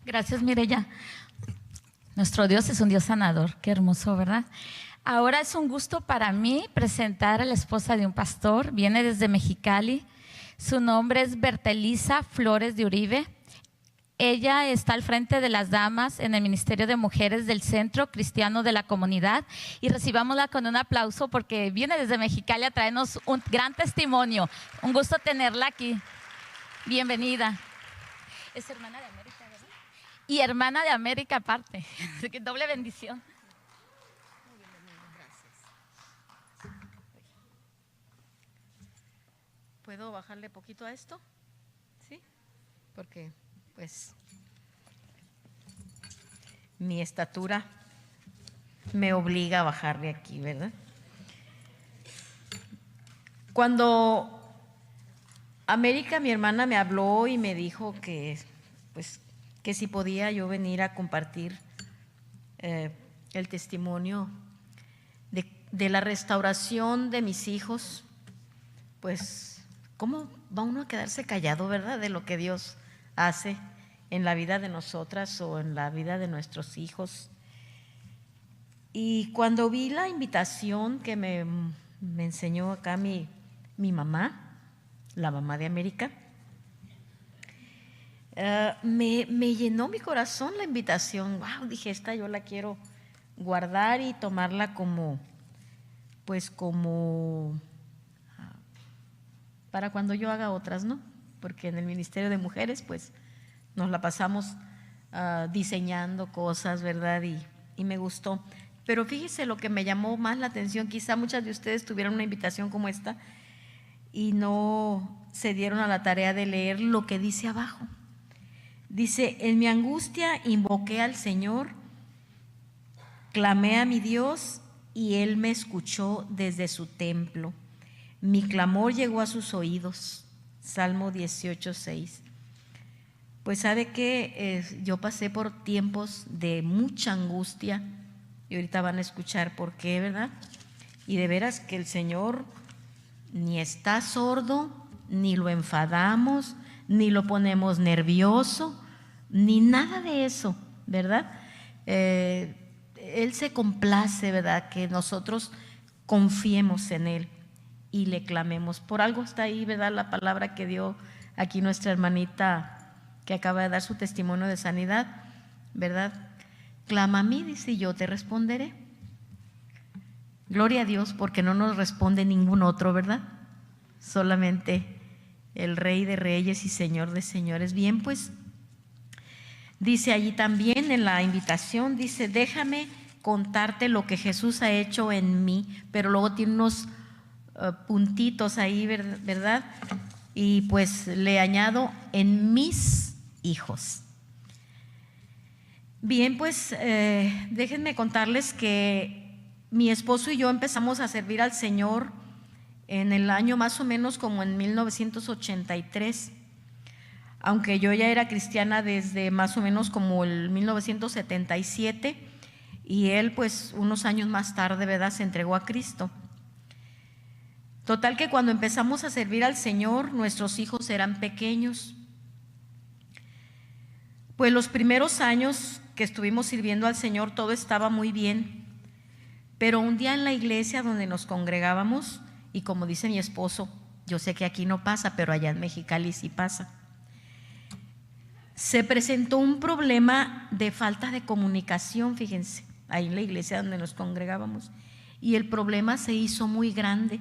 Gracias, Mireya. Nuestro Dios es un Dios sanador. Qué hermoso, ¿verdad? Ahora es un gusto para mí presentar a la esposa de un pastor. Viene desde Mexicali. Su nombre es Bertelisa Flores de Uribe. Ella está al frente de las damas en el Ministerio de Mujeres del Centro Cristiano de la Comunidad, y recibámosla con un aplauso porque viene desde Mexicali a traernos un gran testimonio. Un gusto tenerla aquí. Bienvenida. Es hermana de América, ¿verdad? Y hermana de América aparte. Así que doble bendición. Muy bienvenida, gracias. ¿Puedo bajarle poquito a esto? ¿Sí? Porque pues mi estatura me obliga a bajarle aquí, ¿verdad? Cuando América, mi hermana, me habló y me dijo que, pues, que si podía yo venir a compartir el testimonio de la restauración de mis hijos, pues, ¿cómo va uno a quedarse callado, verdad? De lo que Dios hace en la vida de nosotras o en la vida de nuestros hijos. Y cuando vi la invitación que me enseñó acá mi mamá, la mamá de América, me llenó mi corazón la invitación. Wow, dije, esta yo la quiero guardar y tomarla como, pues como para cuando yo haga otras, ¿no? Porque en el Ministerio de Mujeres, pues nos la pasamos diseñando cosas, ¿verdad? Y me gustó. Pero fíjese lo que me llamó más la atención, quizá muchas de ustedes tuvieron una invitación como esta y no se dieron a la tarea de leer lo que dice abajo. Dice: en mi angustia invoqué al Señor, clamé a mi Dios y Él me escuchó desde su templo. Mi clamor llegó a sus oídos. Salmo 18:6. Pues sabe que yo pasé por tiempos de mucha angustia y ahorita van a escuchar por qué, ¿verdad? Y de veras que el Señor ni está sordo, ni lo enfadamos, ni lo ponemos nervioso, ni nada de eso, ¿verdad? Él se complace, ¿verdad? Que nosotros confiemos en Él y le clamemos. Por algo está ahí, ¿verdad? La palabra que dio aquí nuestra hermanita que acaba de dar su testimonio de sanidad, ¿verdad? Clama a mí, dice, y yo te responderé. Gloria a Dios, porque no nos responde ningún otro, ¿verdad? Solamente el Rey de Reyes y Señor de Señores. Bien, pues dice allí también en la invitación, dice: déjame contarte lo que Jesús ha hecho en mí, pero luego tiene unos puntitos ahí, ¿verdad? Y pues le añado: en mis hijos. Bien, pues déjenme contarles que mi esposo y yo empezamos a servir al Señor en el año más o menos como en 1983, aunque yo ya era cristiana desde más o menos como el 1977, y él pues unos años más tarde, ¿verdad?, se entregó a Cristo. Total que cuando empezamos a servir al Señor, nuestros hijos eran pequeños. Pues los primeros años que estuvimos sirviendo al Señor todo estaba muy bien, pero un día en la iglesia donde nos congregábamos, y como dice mi esposo, yo sé que aquí no pasa, pero allá en Mexicali sí pasa, se presentó un problema de falta de comunicación, fíjense, ahí en la iglesia donde nos congregábamos, y el problema se hizo muy grande,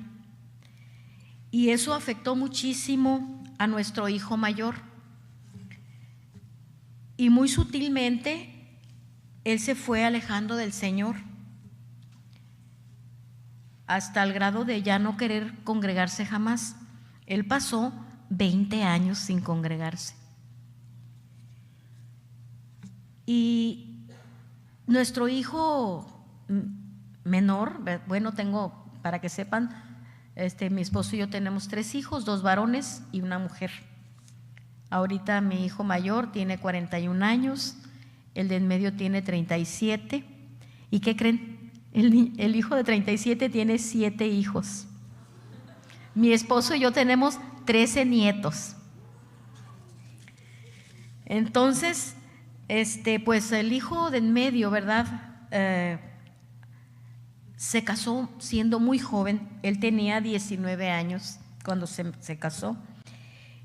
y eso afectó muchísimo a nuestro hijo mayor, y muy sutilmente él se fue alejando del Señor hasta el grado de ya no querer congregarse jamás. Él pasó 20 años sin congregarse. Y nuestro hijo menor, bueno, tengo, para que sepan, mi esposo y yo tenemos 3 hijos, 2 varones y una mujer. Ahorita mi hijo mayor tiene 41 años, el de en medio tiene 37. ¿Y qué creen? El hijo de 37 tiene 7 hijos. Mi esposo y yo tenemos 13 nietos. Entonces, Pues el hijo de en medio, ¿verdad? Se casó siendo muy joven. Él tenía 19 años cuando se casó.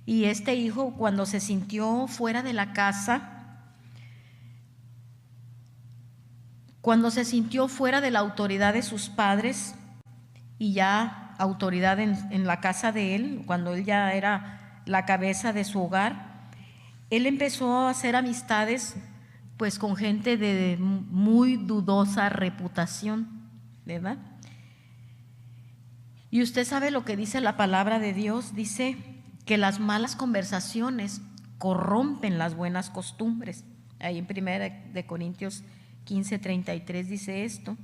Y este hijo, cuando se sintió fuera de la casa, cuando se sintió fuera de la autoridad de sus padres y ya autoridad en la casa de él, cuando él ya era la cabeza de su hogar, él empezó a hacer amistades pues con gente de muy dudosa reputación, ¿verdad? Y usted sabe lo que dice la palabra de Dios, dice que las malas conversaciones corrompen las buenas costumbres. Ahí en 1 Corintios 15:33 dice esto.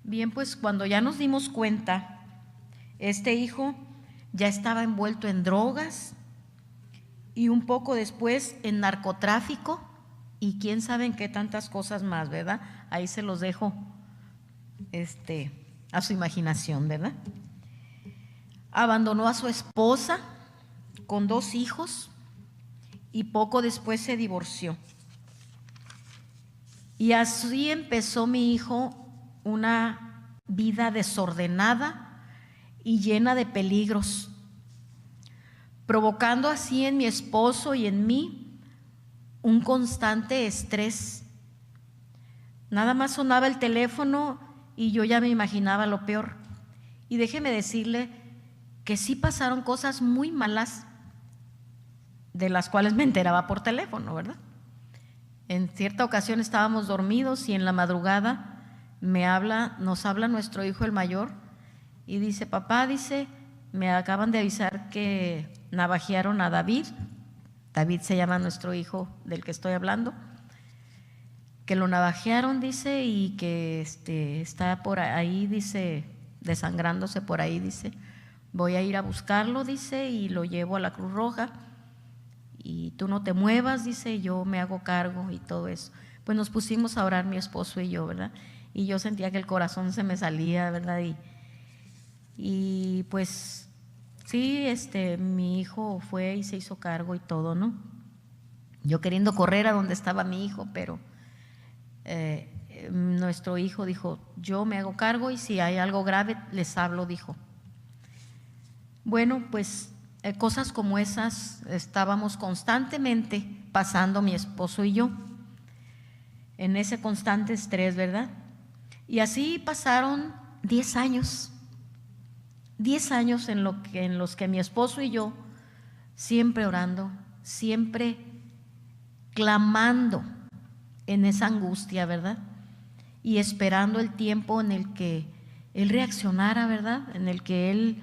Bien, pues cuando ya nos dimos cuenta, este hijo ya estaba envuelto en drogas y un poco después en narcotráfico y quién sabe en qué tantas cosas más, ¿verdad? Ahí se los dejo a su imaginación, ¿verdad? Abandonó a su esposa con 2 hijos y poco después se divorció. Y así empezó mi hijo una vida desordenada y llena de peligros, provocando así en mi esposo y en mí un constante estrés. Nada más sonaba el teléfono y yo ya me imaginaba lo peor. Y déjeme decirle que sí pasaron cosas muy malas de las cuales me enteraba por teléfono, ¿verdad? En cierta ocasión estábamos dormidos y en la madrugada nos habla nuestro hijo el mayor y dice: papá, dice, me acaban de avisar que navajearon a David. David se llama nuestro hijo del que estoy hablando, que lo navajearon, dice, y que está por ahí, dice, desangrándose por ahí, dice. Voy a ir a buscarlo, dice, y lo llevo a la Cruz Roja y tú no te muevas, dice, yo me hago cargo y todo eso. Pues nos pusimos a orar mi esposo y yo, ¿verdad? Y yo sentía que el corazón se me salía, ¿verdad? Y pues sí, mi hijo fue y se hizo cargo y todo, ¿no? Yo queriendo correr a donde estaba mi hijo, pero nuestro hijo dijo: yo me hago cargo y si hay algo grave les hablo, dijo. Bueno, pues cosas como esas estábamos constantemente pasando mi esposo y yo, en ese constante estrés, ¿verdad? Y así pasaron 10 años. 10 años en los que mi esposo y yo, siempre orando, siempre clamando en esa angustia, ¿verdad? Y esperando el tiempo en el que él reaccionara, ¿verdad? En el que él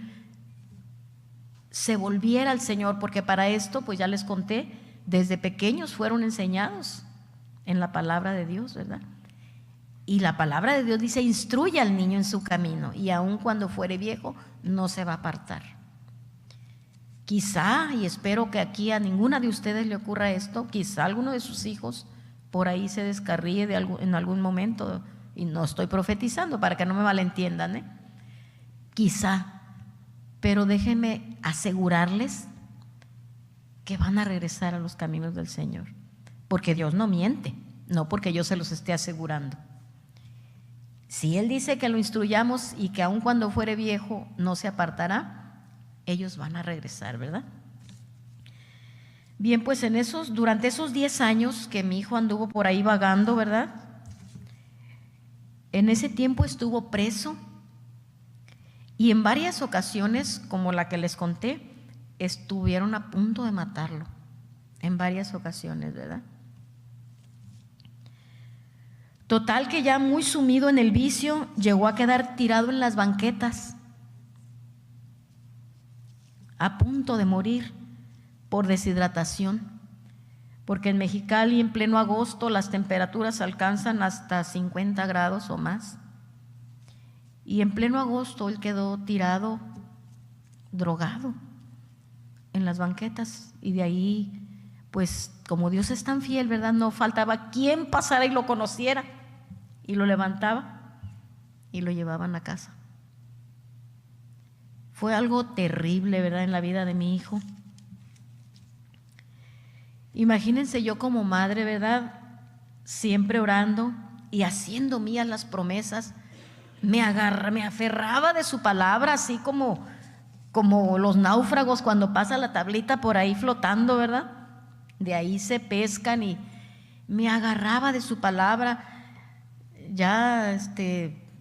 se volviera al Señor, porque para esto, pues ya les conté, desde pequeños fueron enseñados en la palabra de Dios, ¿verdad? Y la palabra de Dios dice: instruye al niño en su camino y aun cuando fuere viejo no se va a apartar. Quizá, y espero que aquí a ninguna de ustedes le ocurra esto, quizá alguno de sus hijos por ahí se descarríe en algún momento, y no estoy profetizando para que no me malentiendan, ¿eh? Quizá, pero déjenme asegurarles que van a regresar a los caminos del Señor, porque Dios no miente, no porque yo se los esté asegurando. Si Él dice que lo instruyamos y que aun cuando fuere viejo no se apartará, ellos van a regresar, ¿verdad? Bien, pues durante esos 10 años que mi hijo anduvo por ahí vagando, ¿verdad? En ese tiempo estuvo preso y en varias ocasiones, como la que les conté, estuvieron a punto de matarlo, en varias ocasiones, ¿verdad? Total que ya muy sumido en el vicio, llegó a quedar tirado en las banquetas, a punto de morir por deshidratación, porque en Mexicali en pleno agosto las temperaturas alcanzan hasta 50 grados o más. Y en pleno agosto él quedó tirado, drogado, en las banquetas. Y de ahí, pues como Dios es tan fiel, ¿verdad? No faltaba quien pasara y lo conociera. Y lo levantaba y lo llevaban a casa. Fue algo terrible, ¿verdad?, en la vida de mi hijo. Imagínense yo como madre, ¿verdad? Siempre orando y haciendo mías las promesas. Me aferraba de su palabra, así como los náufragos cuando pasa la tablita por ahí flotando, ¿verdad? De ahí se pescan, y me agarraba de su palabra, ya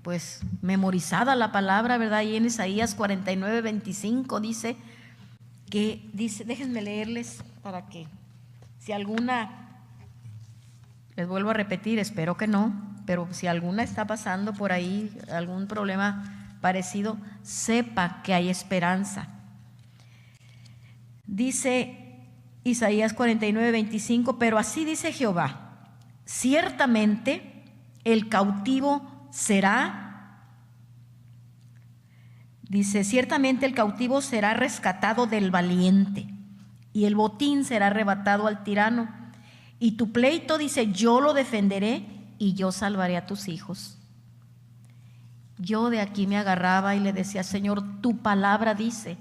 pues memorizada la palabra, ¿verdad? Y en Isaías 49:25 dice, déjenme leerles para que, si alguna, les vuelvo a repetir, espero que no, pero si alguna está pasando por ahí algún problema parecido, sepa que hay esperanza. Dice Isaías 49:25, pero así dice Jehová: ciertamente el cautivo será, dice, ciertamente el cautivo será rescatado del valiente, y el botín será arrebatado al tirano. Y tu pleito, dice, yo lo defenderé y yo salvaré a tus hijos. Yo de aquí me agarraba y le decía, Señor, tu palabra dice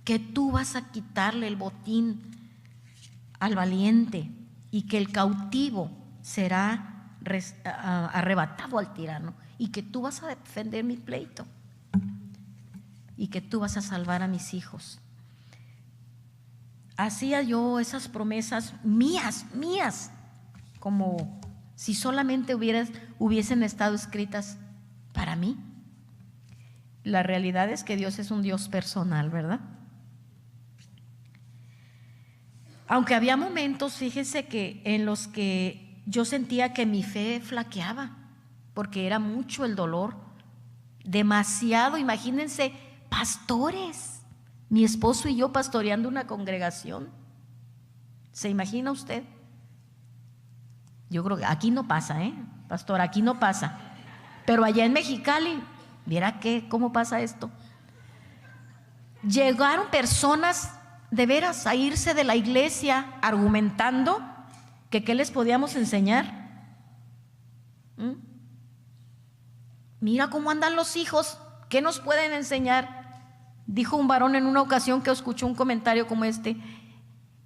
que tú vas a quitarle el botín al valiente y que el cautivo será arrebatado al tirano, y que tú vas a defender mi pleito y que tú vas a salvar a mis hijos. Hacía yo esas promesas mías, como si solamente hubiesen estado escritas para mí. La realidad es que Dios es un Dios personal, ¿verdad? Aunque había momentos, fíjense, que en los que yo sentía que mi fe flaqueaba, porque era mucho el dolor, demasiado. Imagínense, pastores, mi esposo y yo pastoreando una congregación. ¿Se imagina usted? Yo creo que aquí no pasa, pastor, aquí no pasa. Pero allá en Mexicali, viera cómo pasa esto. Llegaron personas de veras a irse de la iglesia argumentando que qué les podíamos enseñar. Mira cómo andan los hijos, ¿qué nos pueden enseñar? Dijo un varón en una ocasión que escuchó un comentario como este: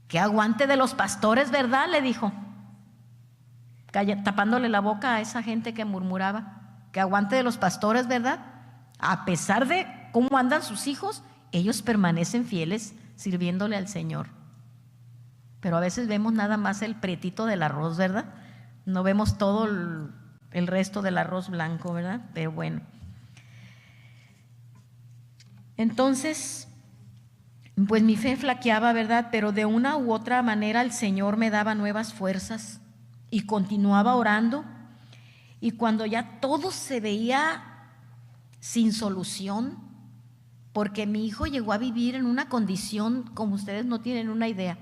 que aguante de los pastores, ¿verdad? Le dijo, tapándole la boca a esa gente que murmuraba, que aguante de los pastores, ¿verdad? A pesar de cómo andan sus hijos, ellos permanecen fieles sirviéndole al Señor. Pero a veces vemos nada más el prietito del arroz, ¿verdad? No vemos todo el resto del arroz blanco, ¿verdad? Pero bueno. Entonces, pues mi fe flaqueaba, ¿verdad? Pero de una u otra manera el Señor me daba nuevas fuerzas y continuaba orando. Y cuando ya todo se veía sin solución, porque mi hijo llegó a vivir en una condición como ustedes no tienen una idea.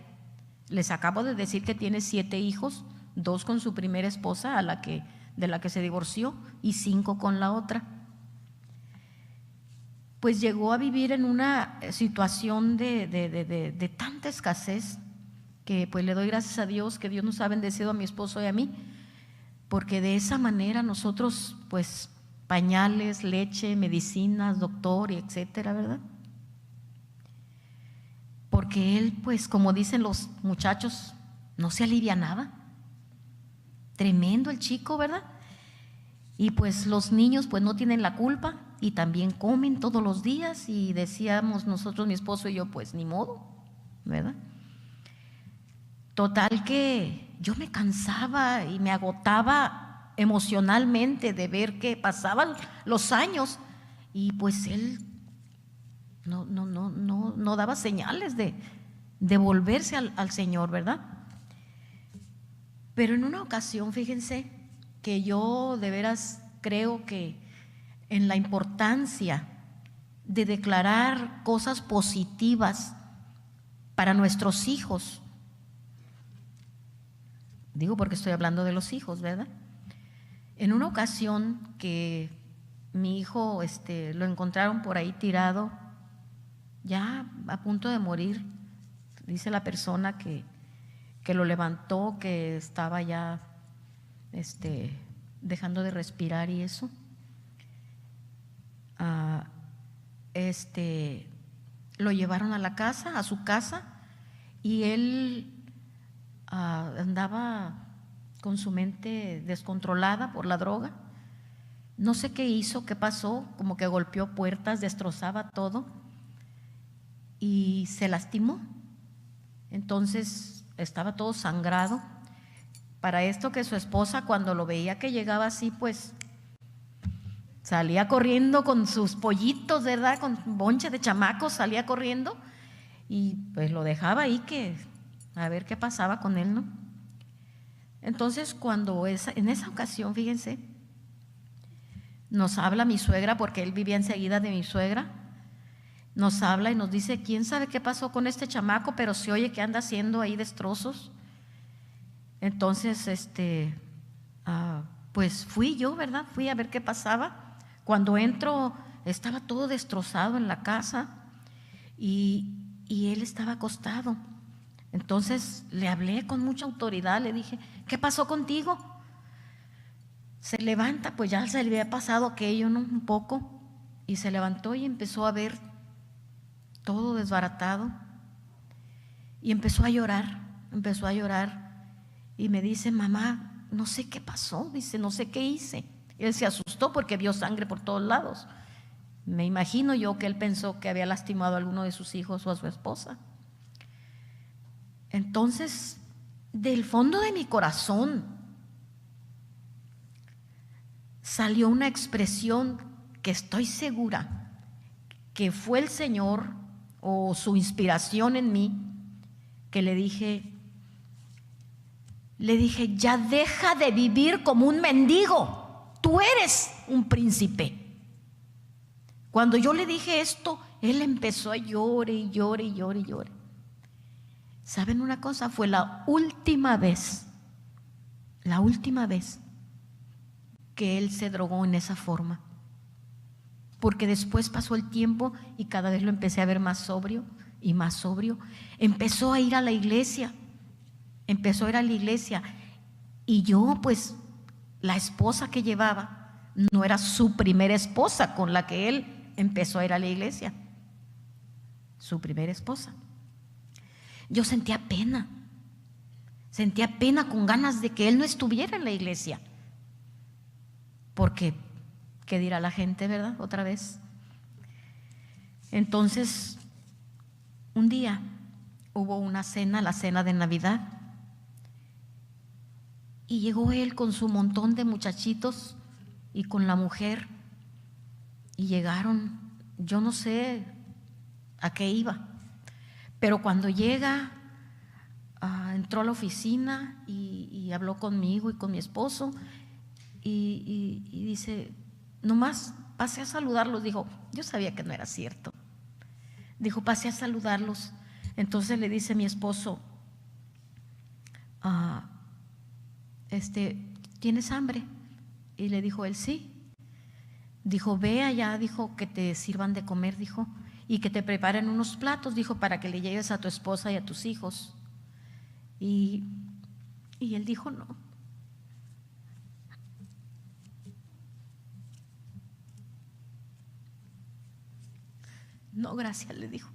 Les acabo de decir que tiene 7 hijos, 2 con su primera esposa, de la que se divorció, y 5 con la otra. Pues llegó a vivir en una situación de tanta escasez, que pues le doy gracias a Dios que Dios nos ha bendecido a mi esposo y a mí, porque de esa manera nosotros, pues, pañales, leche, medicinas, doctor y etcétera, ¿verdad? Porque él, pues, como dicen los muchachos, no se alivianaba. Tremendo el chico, ¿verdad? Y pues los niños pues no tienen la culpa y también comen todos los días, y decíamos nosotros, mi esposo y yo, pues ni modo, ¿verdad? Total que yo me cansaba y me agotaba emocionalmente de ver que pasaban los años y pues él no daba señales de volverse al Señor, ¿verdad? Pero en una ocasión, fíjense, que yo de veras creo que en la importancia de declarar cosas positivas para nuestros hijos, digo porque estoy hablando de los hijos, ¿verdad? En una ocasión que mi hijo lo encontraron por ahí tirado, ya a punto de morir, dice la persona que lo levantó, que estaba ya dejando de respirar y eso. lo llevaron a la casa, a su casa, y él andaba con su mente descontrolada por la droga. No sé qué hizo, qué pasó, como que golpeó puertas, destrozaba todo y se lastimó. Entonces estaba todo sangrado. Para esto que su esposa, cuando lo veía que llegaba así, pues salía corriendo con sus pollitos, ¿verdad? Con un bonche de chamacos, salía corriendo y pues lo dejaba ahí que a ver qué pasaba con él, ¿no? Entonces cuando en esa ocasión, fíjense, nos habla mi suegra, porque él vivía enseguida de mi suegra, nos habla y nos dice, ¿quién sabe qué pasó con este chamaco? Pero se oye que anda haciendo ahí destrozos. Entonces, pues fui yo, ¿verdad? Fui a ver qué pasaba. Cuando entro, estaba todo destrozado en la casa y él estaba acostado. Entonces le hablé con mucha autoridad, le dije, ¿qué pasó contigo? Se levanta, pues ya se le había pasado aquello, ¿no? Un poco, y se levantó y empezó a ver todo desbaratado y empezó a llorar y me dice, mamá, no sé qué pasó, dice, no sé qué hice. Él se asustó porque vio sangre por todos lados. Me imagino yo que él pensó que había lastimado a alguno de sus hijos o a su esposa. Entonces, del fondo de mi corazón salió una expresión que estoy segura que fue el Señor o su inspiración en mí, que le dije, ya deja de vivir como un mendigo, tú eres un príncipe. Cuando yo le dije esto, él empezó a llorar y llorar. ¿Saben una cosa? Fue la última vez que él se drogó en esa forma, porque después pasó el tiempo y cada vez lo empecé a ver más sobrio y más sobrio. Empezó a ir a la iglesia y yo, pues, la esposa que llevaba no era su primera esposa con la que él empezó a ir a la iglesia, su primera esposa. Yo sentía pena con ganas de que él no estuviera en la iglesia, porque ¿qué dirá la gente, verdad? Otra vez. Entonces, un día hubo una cena, la cena de Navidad, y llegó él con su montón de muchachitos y con la mujer, y llegaron, yo no sé a qué iba, pero cuando llega, entró a la oficina y habló conmigo y con mi esposo y dice, nomás pasé a saludarlos. Dijo, yo sabía que no era cierto. Dijo, pasé a saludarlos. Entonces le dice mi esposo, ¿tienes hambre? Y le dijo él, sí. Dijo, ve allá, dijo, que te sirvan de comer, dijo, y que te preparen unos platos, dijo, para que le lleves a tu esposa y a tus hijos. Y él dijo, no. No, gracias, le dijo.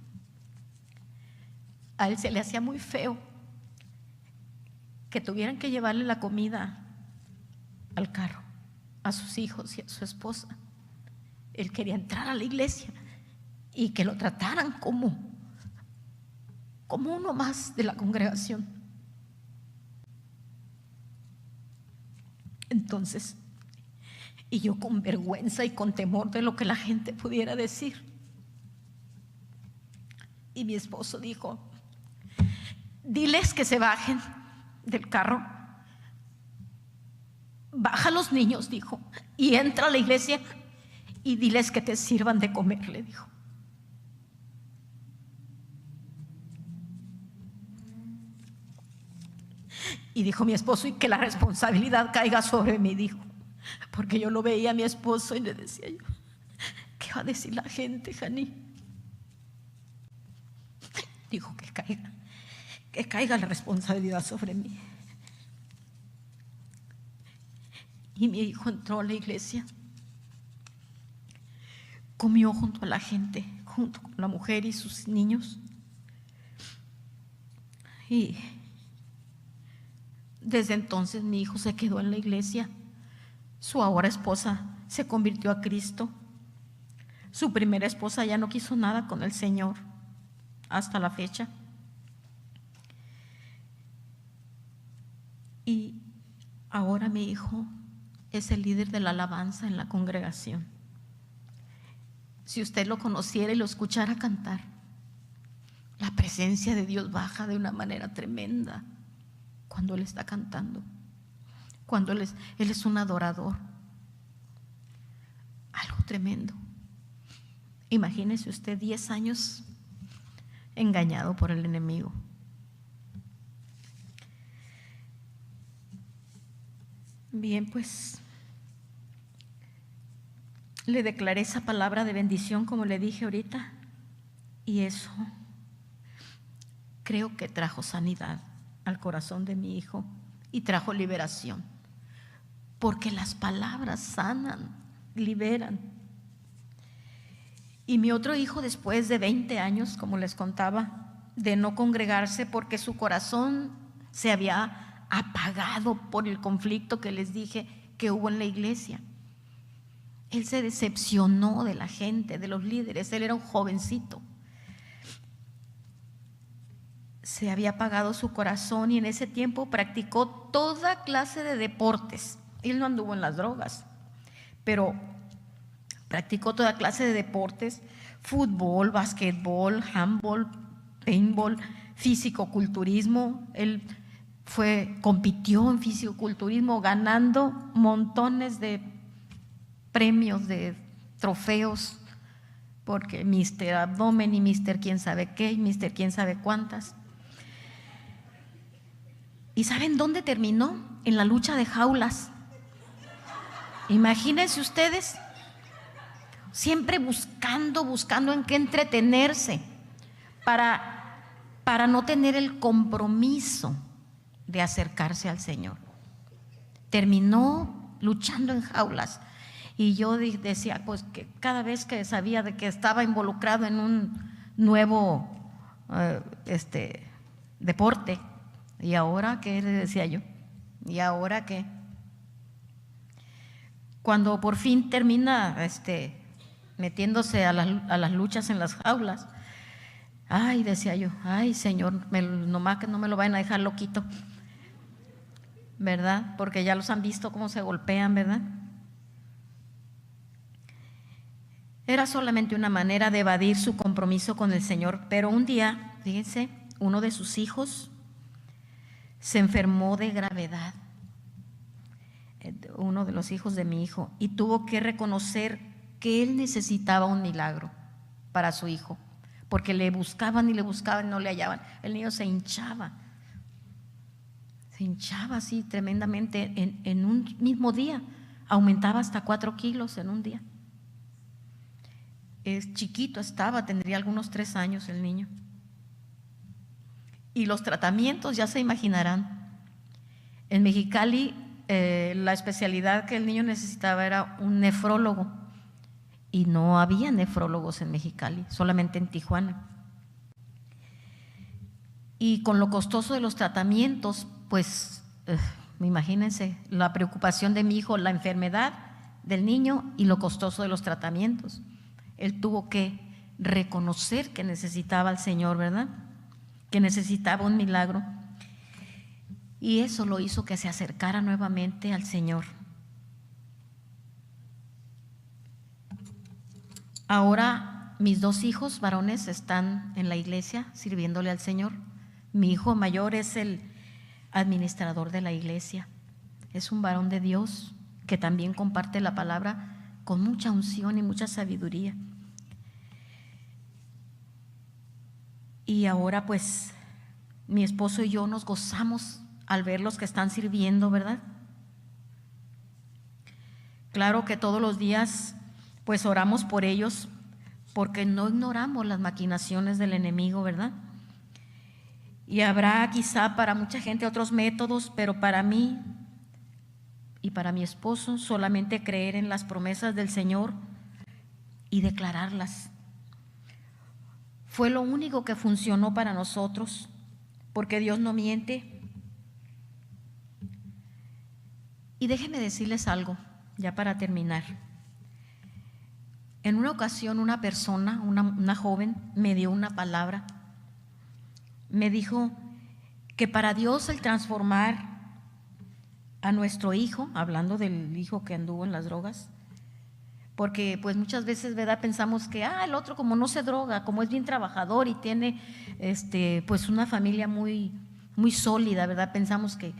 A él se le hacía muy feo que tuvieran que llevarle la comida al carro, a sus hijos y a su esposa. Él quería entrar a la iglesia y que lo trataran como uno más de la congregación. Entonces, y yo con vergüenza y con temor de lo que la gente pudiera decir, y mi esposo dijo, diles que se bajen del carro, baja a los niños, dijo, y entra a la iglesia y diles que te sirvan de comer, le dijo. Y dijo mi esposo, y que la responsabilidad caiga sobre mí, dijo, porque yo lo veía a mi esposo y le decía yo, ¿qué va a decir la gente, Jani? Dijo que caiga la responsabilidad sobre mí. Y mi hijo entró a la iglesia, comió junto a la gente, junto con la mujer y sus niños. Y desde entonces mi hijo se quedó en la iglesia. Su ahora esposa se convirtió a Cristo. Su primera esposa ya no quiso nada con el Señor hasta la fecha. Y ahora mi hijo es el líder de la alabanza en la congregación. Si usted lo conociera y lo escuchara cantar, la presencia de Dios baja de una manera tremenda cuando Él está cantando, cuando Él es un adorador. Algo tremendo. Imagínese usted 10 años engañado por el enemigo. Bien, pues le declaré esa palabra de bendición, como le dije ahorita, y eso creo que trajo sanidad al corazón de mi hijo y trajo liberación, porque las palabras sanan, liberan. Y mi otro hijo, después de 20 años, como les contaba, de no congregarse porque su corazón se había apagado por el conflicto que les dije que hubo en la iglesia. Él se decepcionó de la gente, de los líderes. Él era un jovencito. Se había apagado su corazón y en ese tiempo practicó toda clase de deportes. Él no anduvo en las drogas, pero practicó toda clase de deportes: fútbol, basquetbol, handball, paintball, fisicoculturismo. Él compitió en fisicoculturismo, ganando montones de premios, de trofeos, porque Mr. Abdomen y Mr. quién sabe qué y Mr. quién sabe cuántas. ¿Y saben dónde terminó? En la lucha de jaulas. Imagínense ustedes, siempre buscando en qué entretenerse para no tener el compromiso de acercarse al Señor. Terminó luchando en jaulas. Y yo decía, pues, que cada vez que sabía de que estaba involucrado en un nuevo deporte, ¿y ahora qué? Le decía yo, ¿y ahora qué? Cuando por fin termina metiéndose a las luchas en las jaulas, ay, decía yo, ay, Señor, nomás que no me lo vayan a dejar loquito, ¿verdad? Porque ya los han visto cómo se golpean, ¿verdad? Era solamente una manera de evadir su compromiso con el Señor. Pero un día, fíjense, uno de sus hijos se enfermó de gravedad, uno de los hijos de mi hijo, y tuvo que reconocer que él necesitaba un milagro para su hijo, porque le buscaban y no le hallaban. El niño se hinchaba así tremendamente en un mismo día, aumentaba hasta 4 kilos en un día. Es chiquito, tendría algunos 3 años el niño. Y los tratamientos, ya se imaginarán. En Mexicali, la especialidad que el niño necesitaba era un nefrólogo, y no había nefrólogos en Mexicali, solamente en Tijuana. Y con lo costoso de los tratamientos, pues imagínense la preocupación de mi hijo, la enfermedad del niño y lo costoso de los tratamientos. Él tuvo que reconocer que necesitaba al Señor, ¿verdad? Que necesitaba un milagro. Y eso lo hizo que se acercara nuevamente al Señor. Ahora mis 2 hijos varones están en la iglesia sirviéndole al Señor. Mi hijo mayor es el administrador de la iglesia. Es un varón de Dios que también comparte la palabra con mucha unción y mucha sabiduría. Y ahora pues mi esposo y yo nos gozamos al ver los que están sirviendo, ¿verdad? Claro que todos los días pues oramos por ellos, porque no ignoramos las maquinaciones del enemigo, ¿verdad? Y habrá quizá para mucha gente otros métodos, pero para mí y para mi esposo solamente creer en las promesas del Señor y declararlas. fue lo único que funcionó para nosotros, porque Dios no miente. Y déjenme decirles algo, ya para terminar. En una ocasión una persona, una joven, me dio una palabra. Me dijo que para Dios el transformar a nuestro hijo, hablando del hijo que anduvo en las drogas, porque pues muchas veces, ¿verdad?, pensamos que el otro como no se droga, como es bien trabajador y tiene pues una familia muy, muy sólida, ¿verdad?, pensamos que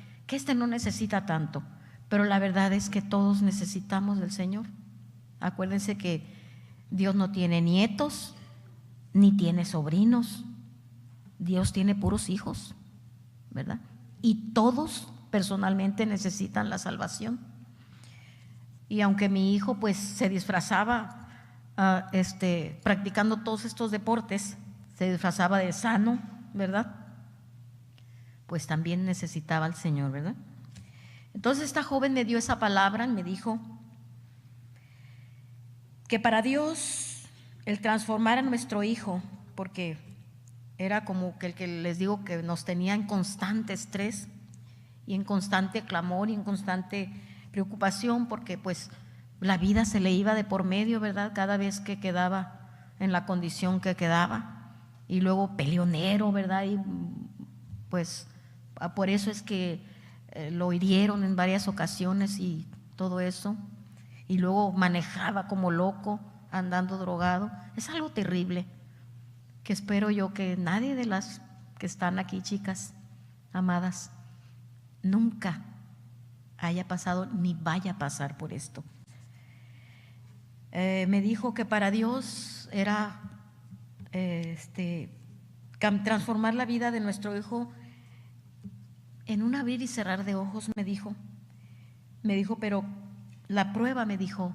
no necesita tanto, pero la verdad es que todos necesitamos del Señor. Acuérdense que Dios no tiene nietos ni tiene sobrinos, Dios tiene puros hijos, ¿verdad? Y todos personalmente necesitan la salvación. Y aunque mi hijo pues se disfrazaba practicando todos estos deportes, se disfrazaba de sano, ¿verdad?, pues también necesitaba al Señor, ¿verdad? Entonces esta joven me dio esa palabra y me dijo que para Dios el transformar a nuestro hijo, porque era como que el que les digo que nos tenía en constante estrés y en constante clamor y en constante preocupación, porque pues la vida se le iba de por medio, ¿verdad?, cada vez que quedaba en la condición que quedaba, y luego peleonero, ¿verdad?, y pues por eso es que lo hirieron en varias ocasiones y todo eso, y luego manejaba como loco, andando drogado. Es algo terrible, que espero yo que nadie de las que están aquí, chicas amadas, nunca haya pasado ni vaya a pasar por esto. Me dijo que para Dios era transformar la vida de nuestro hijo en un abrir y cerrar de ojos. Me dijo, pero la prueba, me dijo,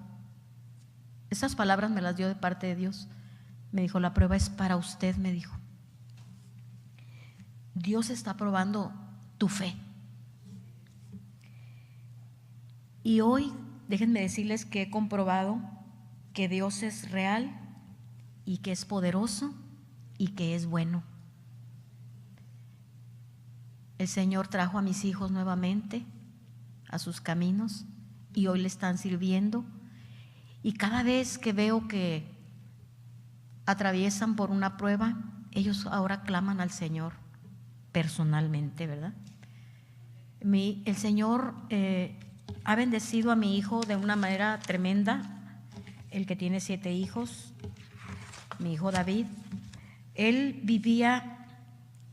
esas palabras me las dio de parte de Dios. Me dijo, la prueba es para usted, me dijo. Dios está probando tu fe. Y hoy, déjenme decirles que he comprobado que Dios es real y que es poderoso y que es bueno. El Señor trajo a mis hijos nuevamente a sus caminos y hoy le están sirviendo. Y cada vez que veo que atraviesan por una prueba, ellos ahora claman al Señor personalmente, ¿verdad? El Señor ha bendecido a mi hijo de una manera tremenda, el que tiene 7 hijos, mi hijo David. Él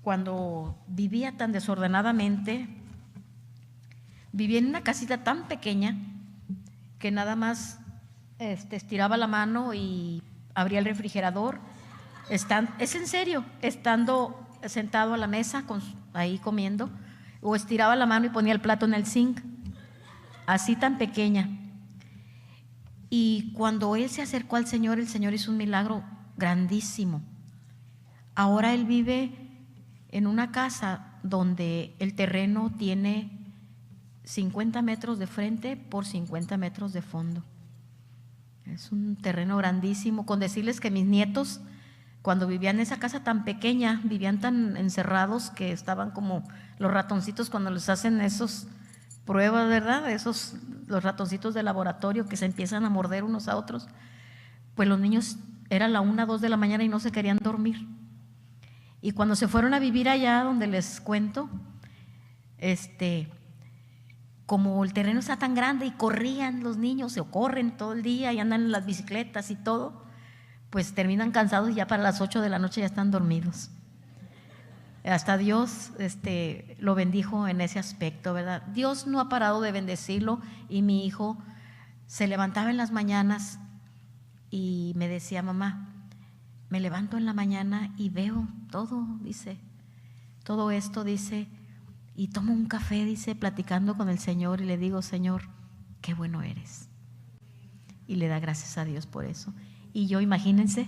cuando vivía tan desordenadamente, vivía en una casita tan pequeña que nada más estiraba la mano y abría el refrigerador. Es en serio, estando sentado a la mesa, ahí comiendo, o estiraba la mano y ponía el plato en el zinc, así tan pequeña. Y cuando él se acercó al Señor, el Señor hizo un milagro grandísimo. Ahora él vive en una casa donde el terreno tiene 50 metros de frente por 50 metros de fondo. Es un terreno grandísimo. Con decirles que mis nietos, cuando vivían en esa casa tan pequeña, vivían tan encerrados que estaban como los ratoncitos cuando les hacen esos pruebas, ¿verdad? Los ratoncitos de laboratorio que se empiezan a morder unos a otros. Pues los niños, era la 1, 2 de la mañana y no se querían dormir. Y cuando se fueron a vivir allá donde les cuento, como el terreno está tan grande y corrían los niños, o corren todo el día y andan en las bicicletas y todo, pues terminan cansados y ya para las 8 de la noche ya están dormidos. Hasta Dios lo bendijo en ese aspecto, ¿verdad? Dios no ha parado de bendecirlo, y mi hijo se levantaba en las mañanas y me decía, mamá, me levanto en la mañana y veo todo, dice, todo esto, dice, y tomo un café, dice, platicando con el Señor, y le digo, Señor, qué bueno eres. Y le da gracias a Dios por eso. Y yo, imagínense,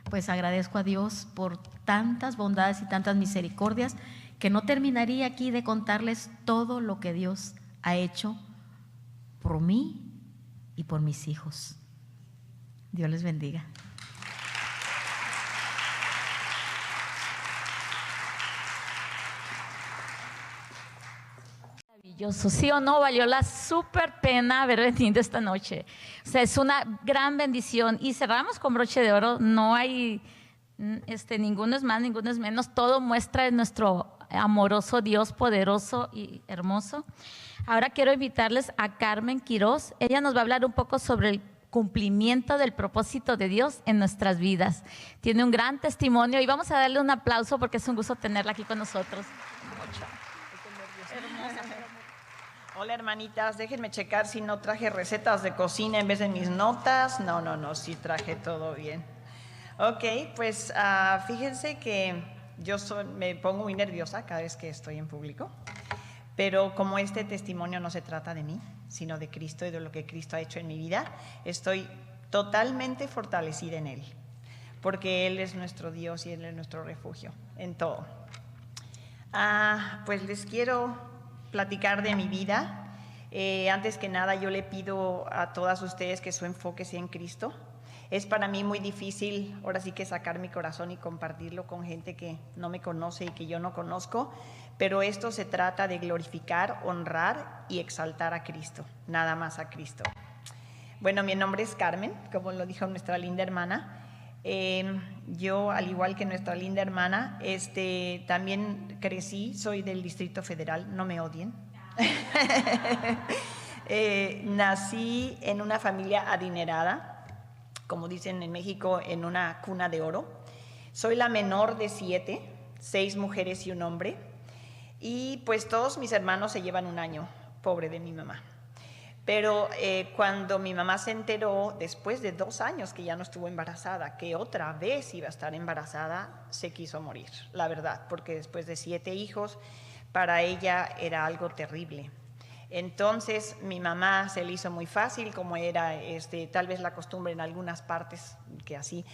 pues agradezco a Dios por tantas bondades y tantas misericordias, que no terminaría aquí de contarles todo lo que Dios ha hecho por mí y por mis hijos. Dios les bendiga. maravilloso. ¿Sí o no? Valió la súper pena haber venido esta noche. O sea, es una gran bendición. Y cerramos con broche de oro. No hay ninguno es más, ninguno es menos. Todo muestra de nuestro amoroso Dios, poderoso y hermoso. Ahora quiero invitarles a Carmen Quiroz. Ella nos va a hablar un poco sobre el cumplimiento del propósito de Dios en nuestras vidas. Tiene un gran testimonio y vamos a darle un aplauso porque es un gusto tenerla aquí con nosotros. Hola hermanitas, déjenme checar si no traje recetas de cocina en vez de mis notas. No, sí traje todo bien. Ok, pues fíjense que me pongo muy nerviosa cada vez que estoy en público, pero como este testimonio no se trata de mí, sino de Cristo y de lo que Cristo ha hecho en mi vida, estoy totalmente fortalecida en Él, porque Él es nuestro Dios y Él es nuestro refugio en todo. Pues les quiero platicar de mi vida. Antes que nada, yo le pido a todas ustedes que su enfoque sea en Cristo. Es para mí muy difícil, ahora sí que sacar mi corazón y compartirlo con gente que no me conoce y que yo no conozco, pero esto se trata de glorificar, honrar y exaltar a Cristo, nada más a Cristo. Bueno, mi nombre es Carmen, como lo dijo nuestra linda hermana. Yo, al igual que nuestra linda hermana, también crecí, soy del Distrito Federal, no me odien. Nací en una familia adinerada, como dicen en México, en una cuna de oro. Soy la menor de 7, 6 mujeres y un hombre, y pues todos mis hermanos se llevan un año, pobre de mi mamá. Pero cuando mi mamá se enteró, después de 2 años que ya no estuvo embarazada, que otra vez iba a estar embarazada, se quiso morir, la verdad, porque después de 7 hijos, para ella era algo terrible. Entonces mi mamá se le hizo muy fácil, como era tal vez la costumbre en algunas partes, que así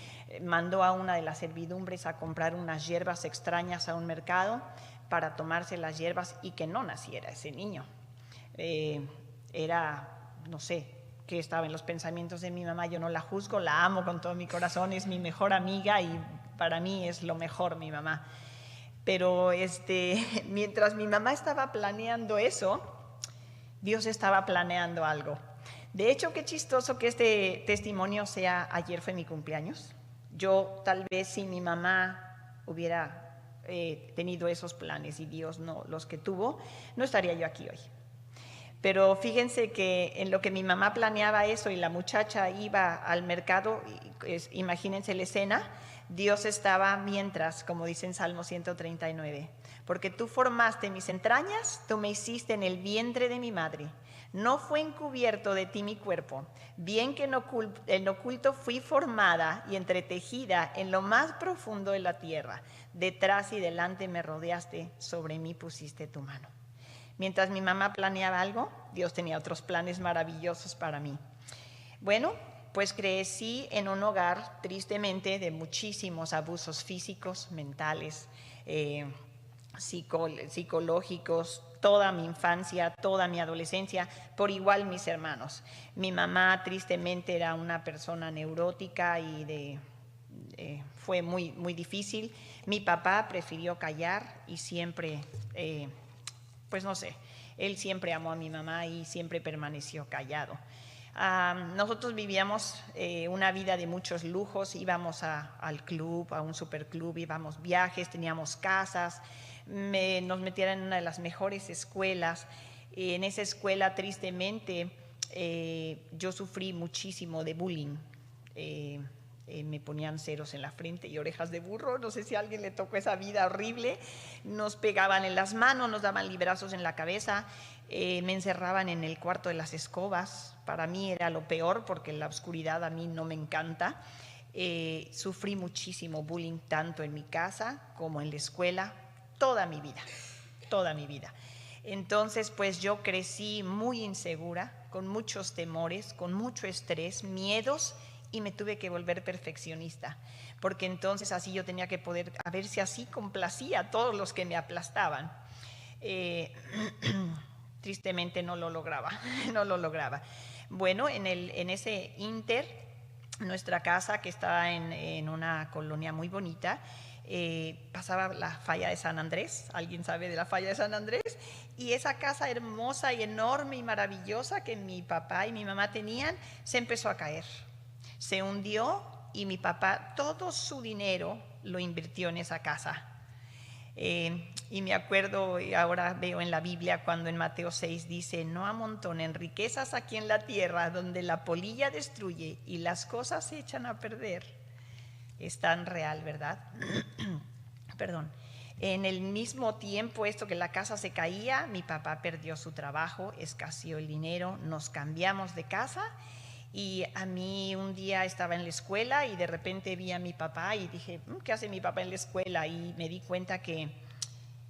mandó a una de las servidumbres a comprar unas hierbas extrañas a un mercado para tomarse las hierbas y que no naciera ese niño. Era, no sé, qué estaba en los pensamientos de mi mamá. Yo no la juzgo, la amo con todo mi corazón, es mi mejor amiga y para mí es lo mejor mi mamá. Pero mientras mi mamá estaba planeando eso, Dios estaba planeando algo. De hecho, qué chistoso que este testimonio sea, ayer fue mi cumpleaños. Yo tal vez si mi mamá hubiera tenido esos planes y Dios no los que tuvo, no estaría yo aquí hoy. Pero fíjense que en lo que mi mamá planeaba eso y la muchacha iba al mercado, imagínense la escena, Dios estaba mientras, como dice en Salmo 139, porque tú formaste mis entrañas, tú me hiciste en el vientre de mi madre. No fue encubierto de ti mi cuerpo, bien que en oculto fui formada y entretejida en lo más profundo de la tierra. Detrás y delante me rodeaste, sobre mí pusiste tu mano. Mientras mi mamá planeaba algo, Dios tenía otros planes maravillosos para mí. Bueno, pues crecí en un hogar, tristemente, de muchísimos abusos físicos, mentales, psicológicos, toda mi infancia, toda mi adolescencia, por igual mis hermanos. Mi mamá tristemente era una persona neurótica y fue muy, muy difícil. Mi papá prefirió callar y siempre, pues no sé, él siempre amó a mi mamá y siempre permaneció callado. Nosotros vivíamos una vida de muchos lujos, íbamos al club, a un superclub, íbamos viajes, teníamos casas, nos metieron en una de las mejores escuelas. En esa escuela, tristemente, yo sufrí muchísimo de bullying. Me ponían ceros en la frente y orejas de burro, no sé si a alguien le tocó esa vida horrible. Nos pegaban en las manos, nos daban librazos en la cabeza, me encerraban en el cuarto de las escobas. Para mí era lo peor porque la oscuridad a mí no me encanta. Sufrí muchísimo bullying tanto en mi casa como en la escuela, toda mi vida. Entonces, pues yo crecí muy insegura, con muchos temores, con mucho estrés, miedos, y me tuve que volver perfeccionista, porque entonces así yo tenía que poder, a ver si así complacía a todos los que me aplastaban. Tristemente no lo lograba. Bueno, en ese inter nuestra casa, que estaba en una colonia muy bonita, pasaba la falla de San Andrés. ¿Alguien sabe de la falla de San Andrés? Y esa casa hermosa y enorme y maravillosa que mi papá y mi mamá tenían, se empezó a caer. Se hundió y mi papá todo su dinero lo invirtió en esa casa. Y me acuerdo, y ahora veo en la Biblia cuando en Mateo 6 dice: no amontonen riquezas aquí en la tierra, donde la polilla destruye y las cosas se echan a perder. Es tan real, ¿verdad? Perdón. En el mismo tiempo esto que la casa se caía, mi papá perdió su trabajo, escaseó el dinero, nos cambiamos de casa. Y a mí un día estaba en la escuela y de repente vi a mi papá y dije: ¿qué hace mi papá en la escuela? Y me di cuenta que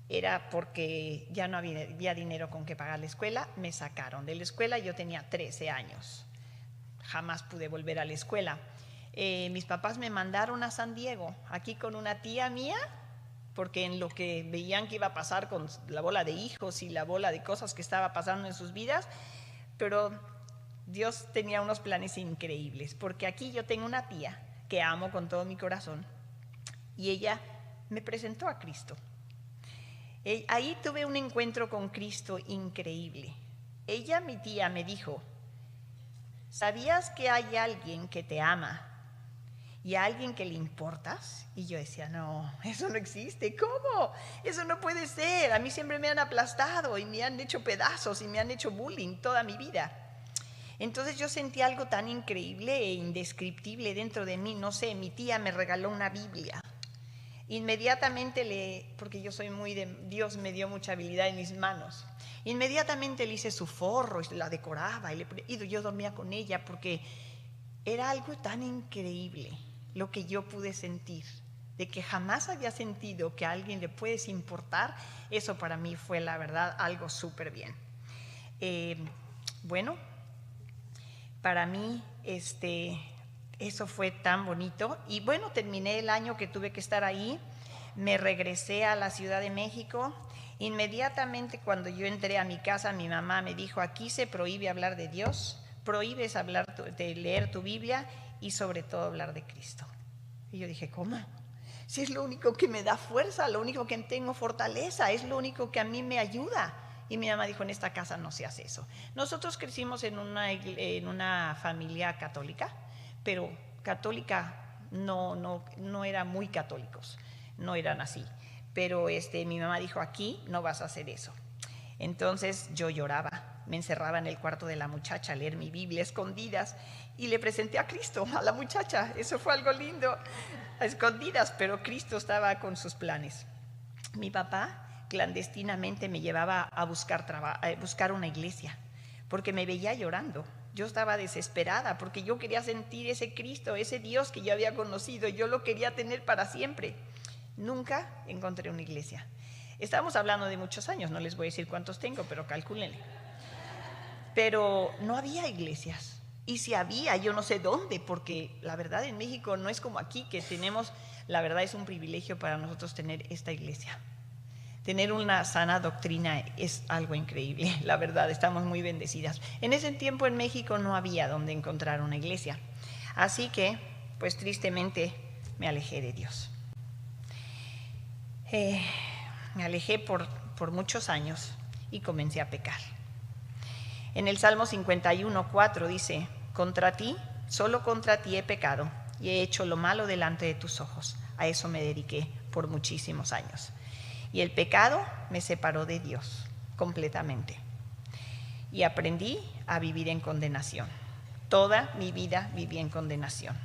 era porque ya no había dinero con que pagar la escuela. Me sacaron de la escuela, yo tenía 13 años. Jamás pude volver a la escuela. Mis papás me mandaron a San Diego, aquí con una tía mía, porque en lo que veían que iba a pasar con la bola de hijos y la bola de cosas que estaba pasando en sus vidas, pero Dios tenía unos planes increíbles, porque aquí yo tengo una tía que amo con todo mi corazón y ella me presentó a Cristo. Ahí tuve un encuentro con Cristo increíble. Ella, mi tía, me dijo: ¿sabías que hay alguien que te ama y a alguien que le importas? Y yo decía: no, eso no existe. ¿Cómo? Eso no puede ser. A mí siempre me han aplastado y me han hecho pedazos y me han hecho bullying toda mi vida. Entonces yo sentí algo tan increíble e indescriptible dentro de mí. No sé, mi tía me regaló una Biblia. Inmediatamente porque yo soy Dios me dio mucha habilidad en mis manos. Inmediatamente le hice su forro y la decoraba y yo dormía con ella, porque era algo tan increíble lo que yo pude sentir, de que jamás había sentido que a alguien le puedes importar. Eso para mí fue, la verdad, algo súper bien. Bueno, para mí eso fue tan bonito. Y bueno, terminé el año que tuve que estar ahí, me regresé a la Ciudad de México. Inmediatamente cuando yo entré a mi casa, mi mamá me dijo: aquí se prohíbe hablar de Dios, prohíbes de leer tu Biblia y sobre todo hablar de Cristo. Y yo dije: ¿cómo? Si es lo único que me da fuerza, lo único que tengo fortaleza, es lo único que a mí me ayuda. Y mi mamá dijo: en esta casa no se hace eso. Nosotros crecimos en una familia católica, pero católica no eran muy católicos, no eran así. Pero mi mamá dijo: aquí no vas a hacer eso. Entonces yo lloraba, me encerraba en el cuarto de la muchacha a leer mi Biblia escondidas y le presenté a Cristo a la muchacha. Eso fue algo lindo, a escondidas, pero Cristo estaba con sus planes. Mi papá clandestinamente me llevaba a buscar una iglesia, porque me veía llorando. Yo estaba desesperada porque yo quería sentir ese Cristo, ese Dios que yo había conocido. Yo lo quería tener para siempre. Nunca encontré una iglesia. Estamos hablando de muchos años, no les voy a decir cuántos tengo, pero calcúlenle. Pero no había iglesias. Y si había, yo no sé dónde, porque la verdad en México no es como aquí, que tenemos, la verdad es un privilegio para nosotros tener esta iglesia. Tener una sana doctrina es algo increíble, la verdad, estamos muy bendecidas. En ese tiempo en México no había donde encontrar una iglesia. Así que, pues tristemente, me alejé de Dios. Me alejé por muchos años y comencé a pecar. En el Salmo 51:4 dice: contra ti, solo contra ti he pecado y he hecho lo malo delante de tus ojos. A eso me dediqué por muchísimos años. Y el pecado me separó de Dios completamente. Y aprendí a vivir en condenación. Toda mi vida viví en condenación.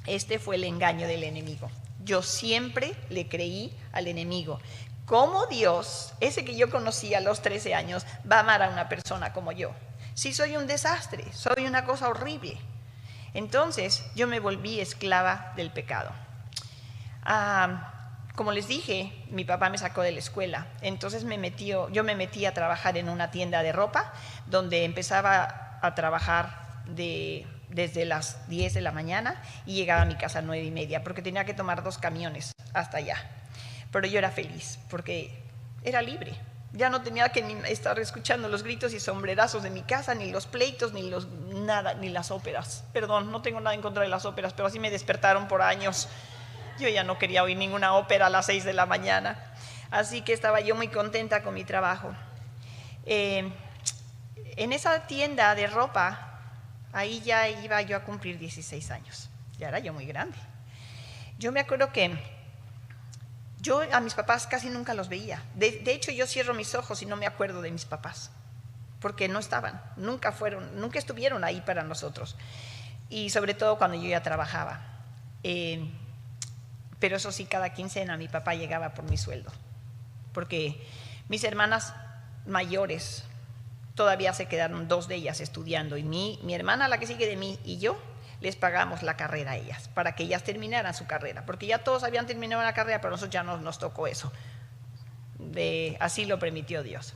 Este fue el engaño del enemigo. Yo siempre le creí al enemigo. ¿Cómo Dios, ese que yo conocí a los 13 años, va a amar a una persona como yo? Si soy un desastre, soy una cosa horrible. Entonces yo me volví esclava del pecado. Como les dije, mi papá me sacó de la escuela. Entonces yo me metí a trabajar en una tienda de ropa, donde empezaba a trabajar desde las 10 de la mañana y llegaba a mi casa a 9:30, porque tenía que tomar 2 camiones hasta allá. Pero yo era feliz porque era libre. Ya no tenía que ni estar escuchando los gritos y sombrerazos de mi casa, ni los pleitos, nada, ni las óperas. Perdón, no tengo nada en contra de las óperas, pero así me despertaron por años. Yo ya no quería oír ninguna ópera a las 6 de la mañana. Así que estaba yo muy contenta con mi trabajo. En esa tienda de ropa, ahí ya iba yo a cumplir 16 años. Ya era yo muy grande. Yo me acuerdo que yo a mis papás casi nunca los veía. De hecho, yo cierro mis ojos y no me acuerdo de mis papás, porque no estaban, nunca estuvieron ahí para nosotros. Y sobre todo cuando yo ya trabajaba. Pero eso sí, cada quincena mi papá llegaba por mi sueldo, porque mis hermanas mayores todavía se quedaron, 2 de ellas estudiando, y mi hermana, la que sigue de mí, y yo les pagamos la carrera a ellas, para que ellas terminaran su carrera, porque ya todos habían terminado la carrera, pero a nosotros ya no nos tocó eso. Así lo permitió Dios.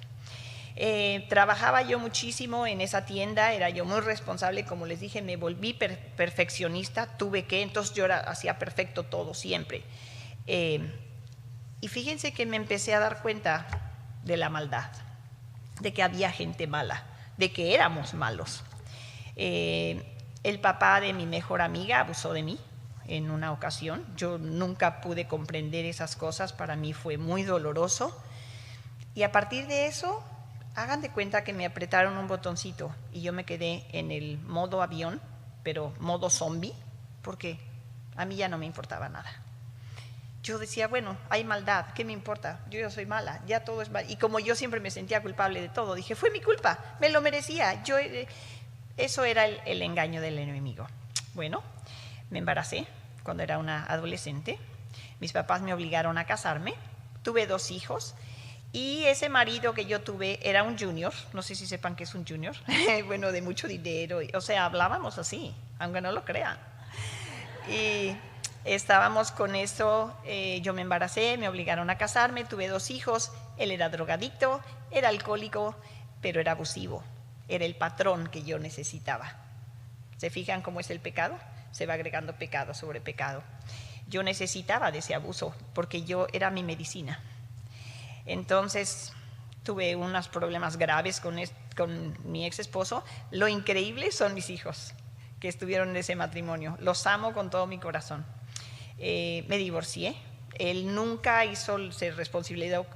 Trabajaba yo muchísimo en esa tienda, era yo muy responsable, como les dije, me volví perfeccionista, entonces yo hacía perfecto todo siempre. Y fíjense que me empecé a dar cuenta de la maldad, de que había gente mala, de que éramos malos. El papá de mi mejor amiga abusó de mí en una ocasión. Yo nunca pude comprender esas cosas, para mí fue muy doloroso. Y a partir de eso, hagan de cuenta que me apretaron un botoncito y yo me quedé en el modo avión, pero modo zombie, porque a mí ya no me importaba nada. Yo decía, bueno, hay maldad, ¿qué me importa? Yo ya soy mala, ya todo es mal. Y como yo siempre me sentía culpable de todo, dije, fue mi culpa, me lo merecía. Eso era el engaño del enemigo. Bueno, me embaracé cuando era una adolescente. Mis papás me obligaron a casarme. Tuve 2 hijos. Y ese marido que yo tuve era un junior. No sé si sepan qué es un junior. Bueno, de mucho dinero. O sea, hablábamos así, aunque no lo crean. Y estábamos con eso. Yo me embaracé, me obligaron a casarme. Tuve 2 hijos. Él era drogadicto, era alcohólico, pero era abusivo. Era el patrón que yo necesitaba. ¿Se fijan cómo es el pecado? Se va agregando pecado sobre pecado. Yo necesitaba de ese abuso porque yo era mi medicina. Entonces tuve unos problemas graves con mi ex esposo. Lo increíble son mis hijos que estuvieron en ese matrimonio. Los amo con todo mi corazón. Me divorcié. Él nunca se responsabilizó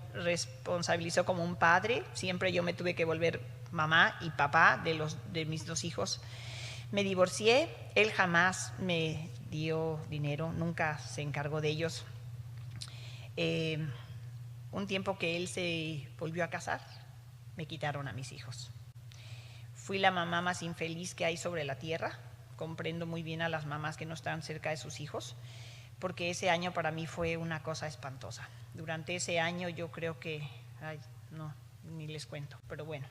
como un padre. Siempre yo me tuve que volver mamá y papá de mis 2 hijos. Me divorcié, él jamás me dio dinero, nunca se encargó de ellos. Un tiempo que él se volvió a casar, me quitaron a mis hijos. Fui la mamá más infeliz que hay sobre la tierra. Comprendo muy bien a las mamás que no están cerca de sus hijos, porque ese año para mí fue una cosa espantosa. Durante ese año yo creo que, no, ni les cuento, pero bueno.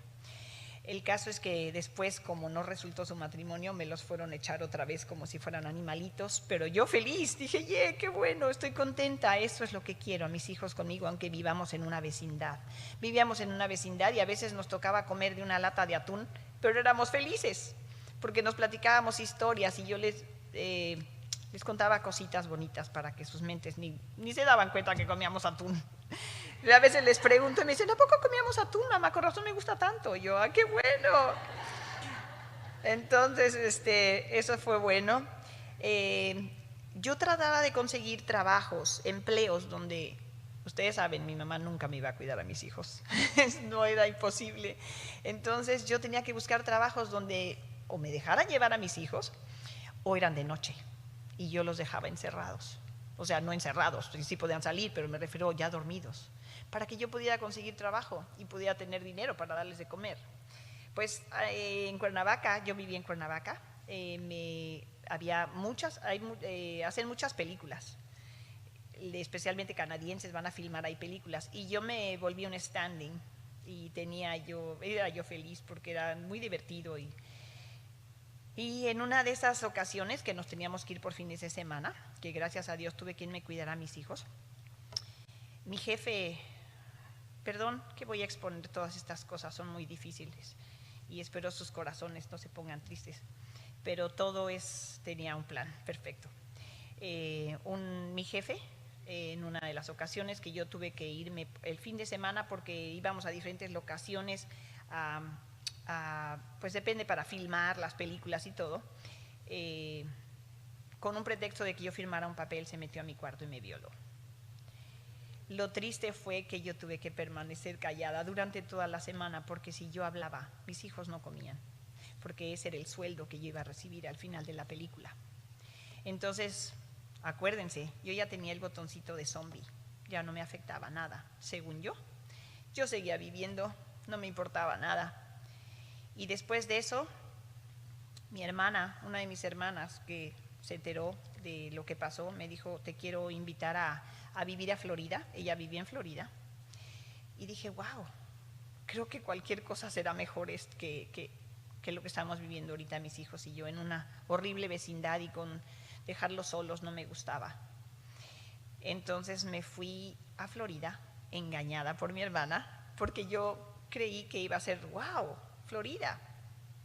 El caso es que después, como no resultó su matrimonio, me los fueron a echar otra vez como si fueran animalitos, pero yo feliz, dije, qué bueno, estoy contenta, eso es lo que quiero, a mis hijos conmigo, aunque vivamos en una vecindad. Vivíamos en una vecindad y a veces nos tocaba comer de una lata de atún, pero éramos felices, porque nos platicábamos historias y yo les contaba cositas bonitas para que sus mentes ni se daban cuenta que comíamos atún. A veces les pregunto y me dicen, ¿a poco comíamos atún, mamá? Con razón me gusta tanto. Y yo, ¡qué bueno! Entonces, eso fue bueno. Yo trataba de conseguir trabajos, empleos donde, ustedes saben, mi mamá nunca me iba a cuidar a mis hijos. No, era imposible. Entonces yo tenía que buscar trabajos donde o me dejaran llevar a mis hijos o eran de noche y yo los dejaba encerrados. O sea, no encerrados, sí podían salir, pero me refiero ya dormidos, para que yo pudiera conseguir trabajo y pudiera tener dinero para darles de comer. Pues en Cuernavaca, yo viví en Cuernavaca, hacen muchas películas, especialmente canadienses van a filmar ahí películas, y yo me volví un standing y era yo feliz porque era muy divertido. Y en una de esas ocasiones que nos teníamos que ir por fines de semana, que gracias a Dios tuve quien me cuidara a mis hijos, mi jefe, perdón que voy a exponer todas estas cosas, son muy difíciles y espero sus corazones no se pongan tristes, pero todo tenía un plan perfecto. Mi jefe en una de las ocasiones que yo tuve que irme el fin de semana porque íbamos a diferentes locaciones, pues depende, para filmar las películas y todo. Con un pretexto de que yo firmara un papel, se metió a mi cuarto y me violó. Lo triste fue que yo tuve que permanecer callada durante toda la semana, porque si yo hablaba, mis hijos no comían, porque ese era el sueldo que yo iba a recibir al final de la película. Entonces, acuérdense, yo ya tenía el botoncito de zombie, ya no me afectaba nada, según yo. Yo seguía viviendo, no me importaba nada. Y después de eso, mi hermana, una de mis hermanas que se enteró de lo que pasó, me dijo, te quiero invitar a vivir a Florida. Ella vivía en Florida. Y dije, wow, creo que cualquier cosa será mejor que lo que estamos viviendo ahorita mis hijos y yo, en una horrible vecindad, y con dejarlos solos no me gustaba. Entonces me fui a Florida, engañada por mi hermana, porque yo creí que iba a ser, wow, Florida.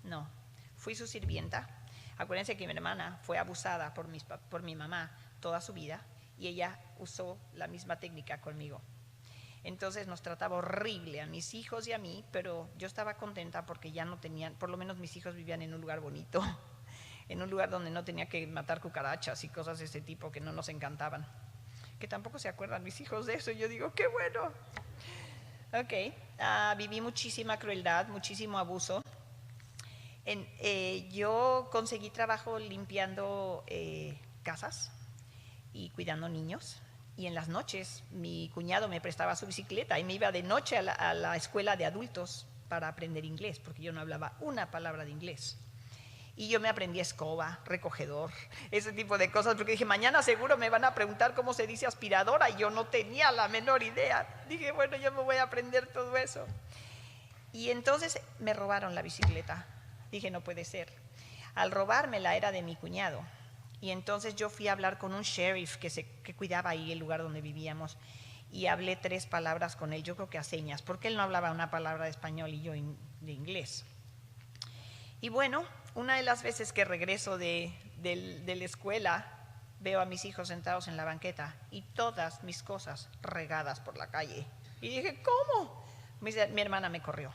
No, fui su sirvienta. Acuérdense que mi hermana fue abusada por mi mamá toda su vida, y ella usó la misma técnica conmigo. Entonces nos trataba horrible a mis hijos y a mí, pero yo estaba contenta porque ya no tenían, por lo menos mis hijos vivían en un lugar bonito, en un lugar donde no tenía que matar cucarachas y cosas de ese tipo que no nos encantaban. Que tampoco se acuerdan mis hijos de eso. Yo digo, qué bueno. Ok, viví muchísima crueldad, muchísimo abuso. Yo conseguí trabajo limpiando casas y cuidando niños. Y en las noches mi cuñado me prestaba su bicicleta y me iba de noche a la escuela de adultos para aprender inglés, porque yo no hablaba una palabra de inglés. Y yo me aprendí escoba, recogedor, ese tipo de cosas, porque dije, mañana seguro me van a preguntar cómo se dice aspiradora, y yo no tenía la menor idea. Dije, bueno, yo me voy a aprender todo eso. Y entonces me robaron la bicicleta. Dije, no puede ser. Al robármela era de mi cuñado. Y entonces yo fui a hablar con un sheriff que cuidaba ahí el lugar donde vivíamos, y hablé 3 palabras con él, yo creo que a señas, porque él no hablaba una palabra de español y yo de inglés. Y bueno, una de las veces que regreso de la escuela, veo a mis hijos sentados en la banqueta y todas mis cosas regadas por la calle. Y dije, ¿cómo? Mi hermana me corrió.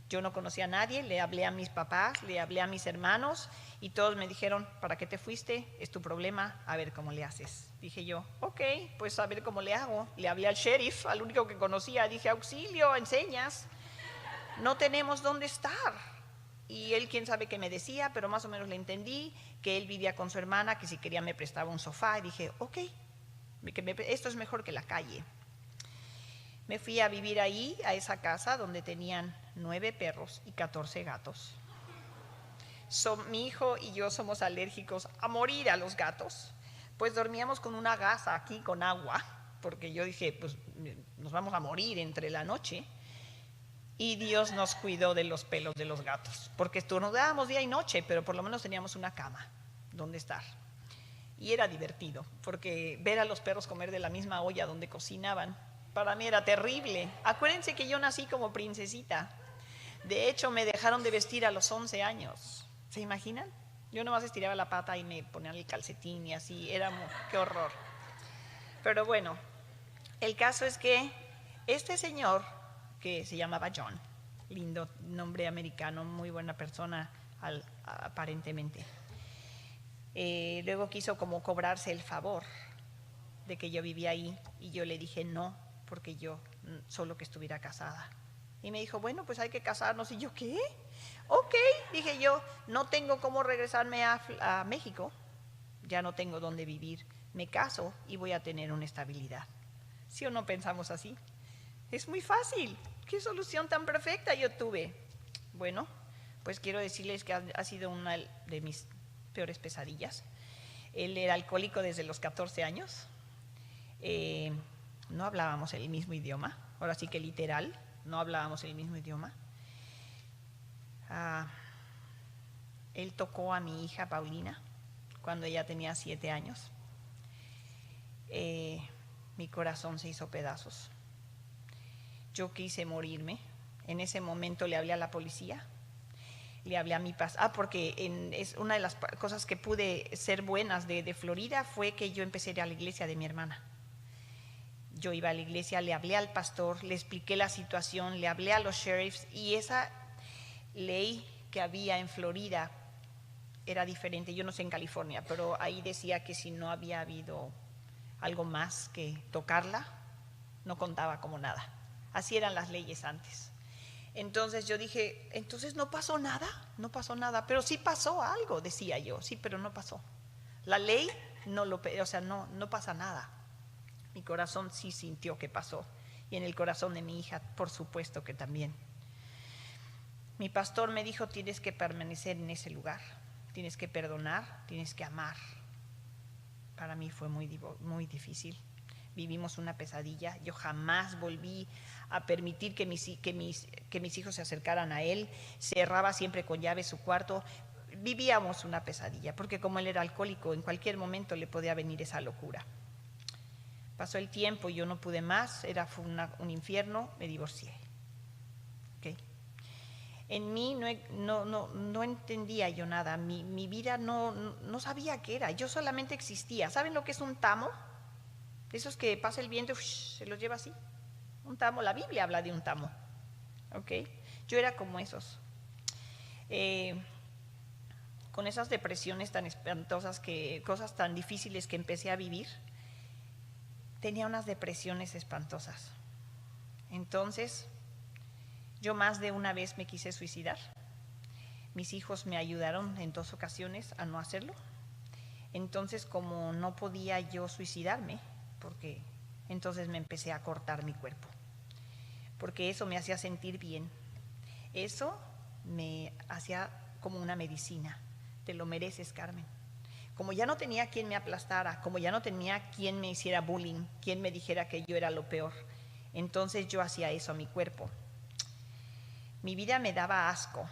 Yo no conocía a nadie, le hablé a mis papás, le hablé a mis hermanos, y todos me dijeron, ¿para qué te fuiste? Es tu problema, a ver cómo le haces. Dije yo, ok, pues a ver cómo le hago. Le hablé al sheriff, al único que conocía, dije, auxilio, enseñas. No tenemos dónde estar. Y él, quién sabe qué me decía, pero más o menos le entendí, que él vivía con su hermana, que si quería me prestaba un sofá, y dije, ok, esto es mejor que la calle. Me fui a vivir ahí, a esa casa donde tenían 9 perros y 14 gatos. Mi hijo y yo somos alérgicos a morir a los gatos, pues dormíamos con una gasa aquí con agua, porque yo dije, pues nos vamos a morir entre la noche. Y Dios nos cuidó de los pelos de los gatos, porque estornudábamos día y noche, pero por lo menos teníamos una cama donde estar. Y era divertido, porque ver a los perros comer de la misma olla donde cocinaban, para mí era terrible. Acuérdense que yo nací como princesita. De hecho, me dejaron de vestir a los 11 años. ¿Se imaginan? Yo nomás estiraba la pata y me ponían el calcetín y así. Qué horror. Pero bueno, el caso es que este señor, que se llamaba John, lindo nombre americano, muy buena persona aparentemente, luego quiso como cobrarse el favor de que yo vivía ahí, y yo le dije no, porque yo solo que estuviera casada. Y me dijo, bueno, pues hay que casarnos. Y yo, ¿qué? Ok, dije yo, no tengo cómo regresarme a México, ya no tengo dónde vivir, me caso y voy a tener una estabilidad. ¿Sí o no pensamos así? Es muy fácil. ¿Qué solución tan perfecta yo tuve? Bueno, pues quiero decirles que ha sido una de mis peores pesadillas. Él era alcohólico desde los 14 años. No hablábamos el mismo idioma. Ahora sí que literal, no hablábamos el mismo idioma. Él tocó a mi hija Paulina cuando ella tenía 7 años. Mi corazón se hizo pedazos. Yo quise morirme. En ese momento le hablé a la policía, le hablé a mi pastor, porque es una de las cosas que pude ser buenas de Florida fue que yo empecé a ir a la iglesia de mi hermana. yo iba a la iglesia, le hablé al pastor, le expliqué la situación, le hablé a los sheriffs, y esa ley que había en Florida era diferente. Yo no sé en California, pero ahí decía que si no había habido algo más que tocarla, no contaba como nada. Así eran las leyes antes. Entonces yo dije, entonces no pasó nada, pero sí pasó algo, decía yo, sí, pero no pasó. La ley no pasa nada. Mi corazón sí sintió que pasó, y en el corazón de mi hija, por supuesto que también. Mi pastor me dijo, tienes que permanecer en ese lugar, tienes que perdonar, tienes que amar. Para mí fue muy difícil. Vivimos una pesadilla. Yo jamás volví a permitir que mis hijos se acercaran a él. Cerraba siempre con llave su cuarto. Vivíamos una pesadilla, porque como él era alcohólico, en cualquier momento le podía venir esa locura. Pasó el tiempo y yo no pude más, fue un infierno, me divorcié. ¿Okay? En mí no entendía yo nada, mi vida no sabía qué era, yo solamente existía. ¿Saben lo que es un tamo? Esos que pasa el viento, se los lleva así. Un tamo, la Biblia habla de un tamo. ¿Okay? Yo era como esos. Con esas depresiones tan espantosas, cosas tan difíciles que empecé a vivir, tenía unas depresiones espantosas. Entonces, yo más de una vez me quise suicidar. Mis hijos me ayudaron en 2 ocasiones a no hacerlo. Entonces, como no podía yo suicidarme, porque entonces me empecé a cortar mi cuerpo, porque eso me hacía sentir bien. Eso me hacía como una medicina. Te lo mereces, Carmen. Como ya no tenía quien me aplastara, como ya no tenía quien me hiciera bullying, quien me dijera que yo era lo peor, entonces yo hacía eso a mi cuerpo. Mi vida me daba asco,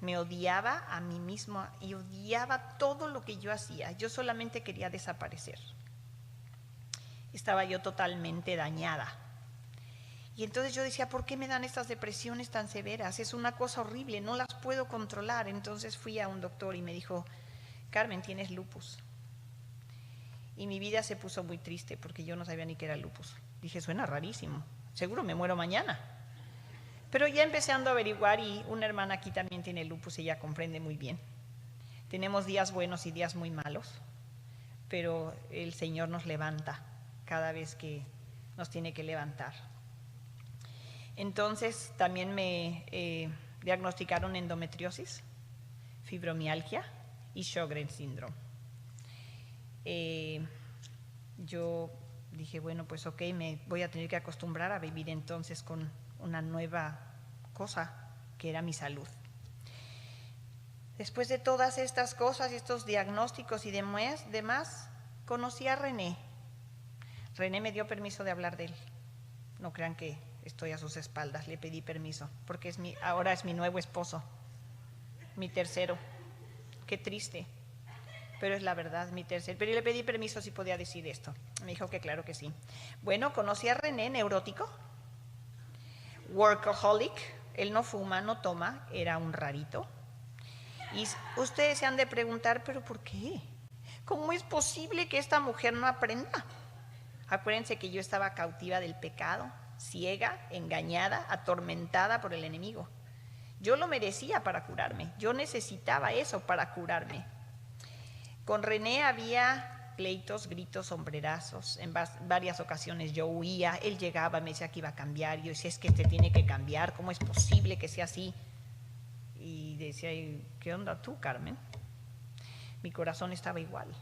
me odiaba a mí misma y odiaba todo lo que yo hacía. Yo solamente quería desaparecer. Estaba yo totalmente dañada. Y entonces yo decía, ¿por qué me dan estas depresiones tan severas? Es una cosa horrible, no las puedo controlar. Entonces fui a un doctor y me dijo, Carmen, tienes lupus. Y mi vida se puso muy triste porque yo no sabía ni qué era lupus. Dije, suena rarísimo, seguro me muero mañana. Pero ya empezando a averiguar, y una hermana aquí también tiene lupus, ella comprende muy bien. Tenemos días buenos y días muy malos, pero el Señor nos levanta cada vez que nos tiene que levantar. Entonces también me diagnosticaron endometriosis, fibromialgia y Sjögren's síndrome. Yo dije, bueno, pues ok, me voy a tener que acostumbrar a vivir entonces con una nueva cosa que era mi salud. Después de todas estas cosas, estos diagnósticos y demás, conocí a René. René me dio permiso de hablar de él. No crean que estoy a sus espaldas, le pedí permiso, porque ahora es mi nuevo esposo, mi tercero. Qué triste, pero es la verdad, mi tercero. Pero le pedí permiso si podía decir esto. Me dijo que claro que sí. Bueno, conocí a René, neurótico, workaholic. Él no fuma, no toma, era un rarito. Y ustedes se han de preguntar, ¿pero por qué? ¿Cómo es posible que esta mujer no aprenda? Acuérdense que yo estaba cautiva del pecado, ciega, engañada, atormentada por el enemigo. Yo lo merecía para curarme, yo necesitaba eso para curarme. Con René había pleitos, gritos, sombrerazos. En varias ocasiones yo huía, él llegaba, me decía que iba a cambiar. Yo decía, es que este tiene que cambiar, ¿cómo es posible que sea así? Y decía, ¿qué onda tú, Carmen? Mi corazón estaba igual.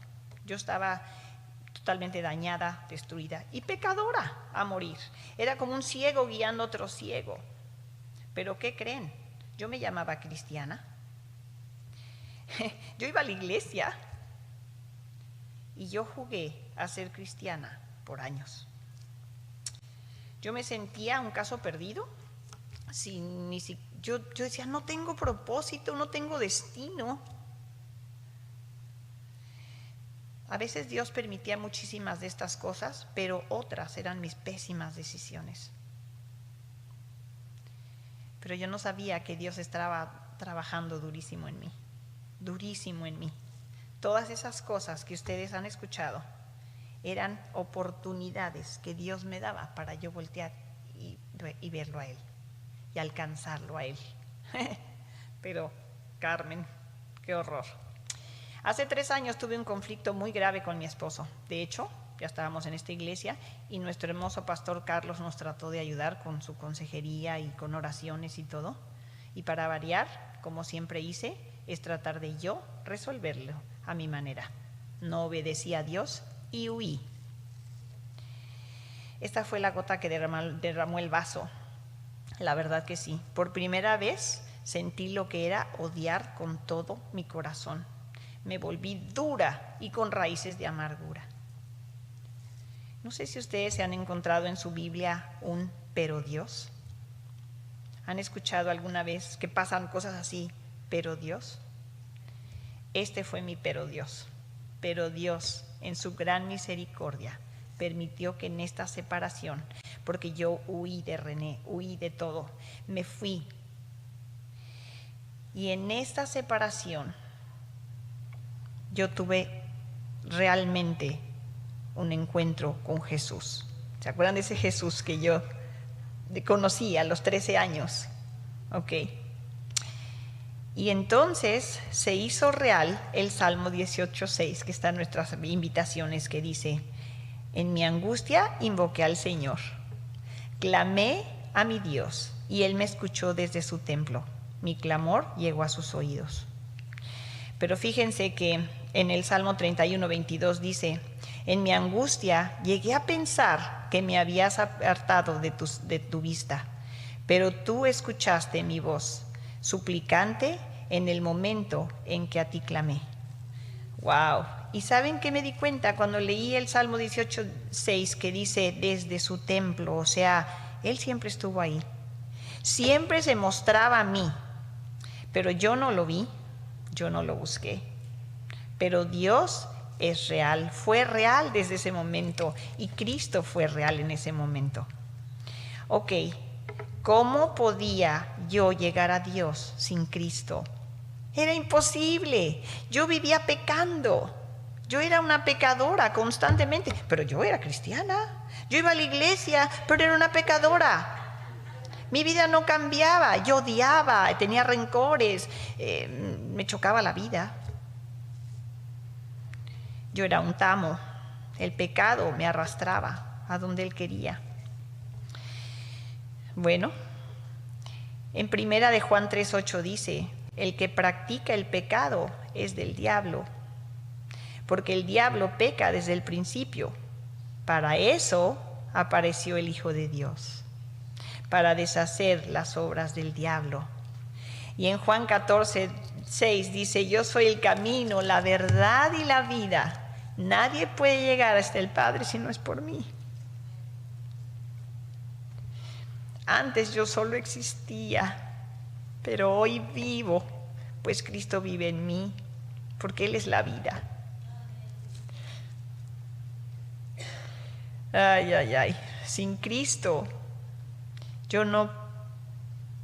Yo estaba totalmente dañada, destruida y pecadora a morir. Era como un ciego guiando a otro ciego. ¿Pero qué creen? Yo me llamaba cristiana. Yo iba a la iglesia y yo jugué a ser cristiana por años. Yo me sentía un caso perdido. Yo decía, no tengo propósito, no tengo destino. A veces Dios permitía muchísimas de estas cosas, pero otras eran mis pésimas decisiones. Pero yo no sabía que Dios estaba trabajando durísimo en mí. Todas esas cosas que ustedes han escuchado eran oportunidades que Dios me daba para yo voltear y verlo a Él y alcanzarlo a Él. Pero, Carmen, qué horror. Hace 3 años tuve un conflicto muy grave con mi esposo. De hecho, ya estábamos en esta iglesia y nuestro hermoso pastor Carlos nos trató de ayudar con su consejería y con oraciones y todo. Y para variar, como siempre hice, es tratar de yo resolverlo a mi manera. No obedecí a Dios y huí. Esta fue la gota que derramó el vaso. La verdad que sí. Por primera vez sentí lo que era odiar con todo mi corazón. Me volví dura y con raíces de amargura. No sé si ustedes se han encontrado en su Biblia un pero Dios. ¿Han escuchado alguna vez que pasan cosas así, pero Dios? Este fue mi pero Dios. Pero Dios, en su gran misericordia, permitió que en esta separación, porque yo huí de René, huí de todo, me fui. Y en esta separación, yo tuve realmente un encuentro con Jesús. ¿Se acuerdan de ese Jesús que yo conocí a los 13 años? Ok. Y entonces se hizo real el Salmo 18:6, que está en nuestras invitaciones, que dice: en mi angustia invoqué al Señor, clamé a mi Dios, y Él me escuchó desde su templo. Mi clamor llegó a sus oídos. Pero fíjense que en el Salmo 31:22 dice: en mi angustia llegué a pensar que me habías apartado de tu vista, pero tú escuchaste mi voz, suplicante, en el momento en que a ti clamé. ¡Wow! ¿Y saben qué me di cuenta cuando leí el Salmo 18:6, que dice desde su templo? O sea, Él siempre estuvo ahí. Siempre se mostraba a mí, pero yo no lo vi, yo no lo busqué. Pero Dios es real, fue real desde ese momento, y Cristo fue real en ese momento. Ok, ¿cómo podía yo llegar a Dios sin Cristo? Era imposible. Yo vivía pecando. Yo era una pecadora constantemente, pero yo era cristiana. Yo iba a la iglesia, pero era una pecadora. Mi vida no cambiaba, yo odiaba, tenía rencores, me chocaba la vida. Yo era un tamo, el pecado me arrastraba a donde Él quería. Bueno, en primera de Juan 3:8 dice: el que practica el pecado es del diablo, porque el diablo peca desde el principio. Para eso apareció el Hijo de Dios, para deshacer las obras del diablo. Y en Juan 14:6 dice: yo soy el camino, la verdad y la vida. Nadie puede llegar hasta el Padre si no es por mí. Antes yo solo existía, pero hoy vivo, pues Cristo vive en mí, porque Él es la vida. Ay, ay, ay. Sin Cristo yo no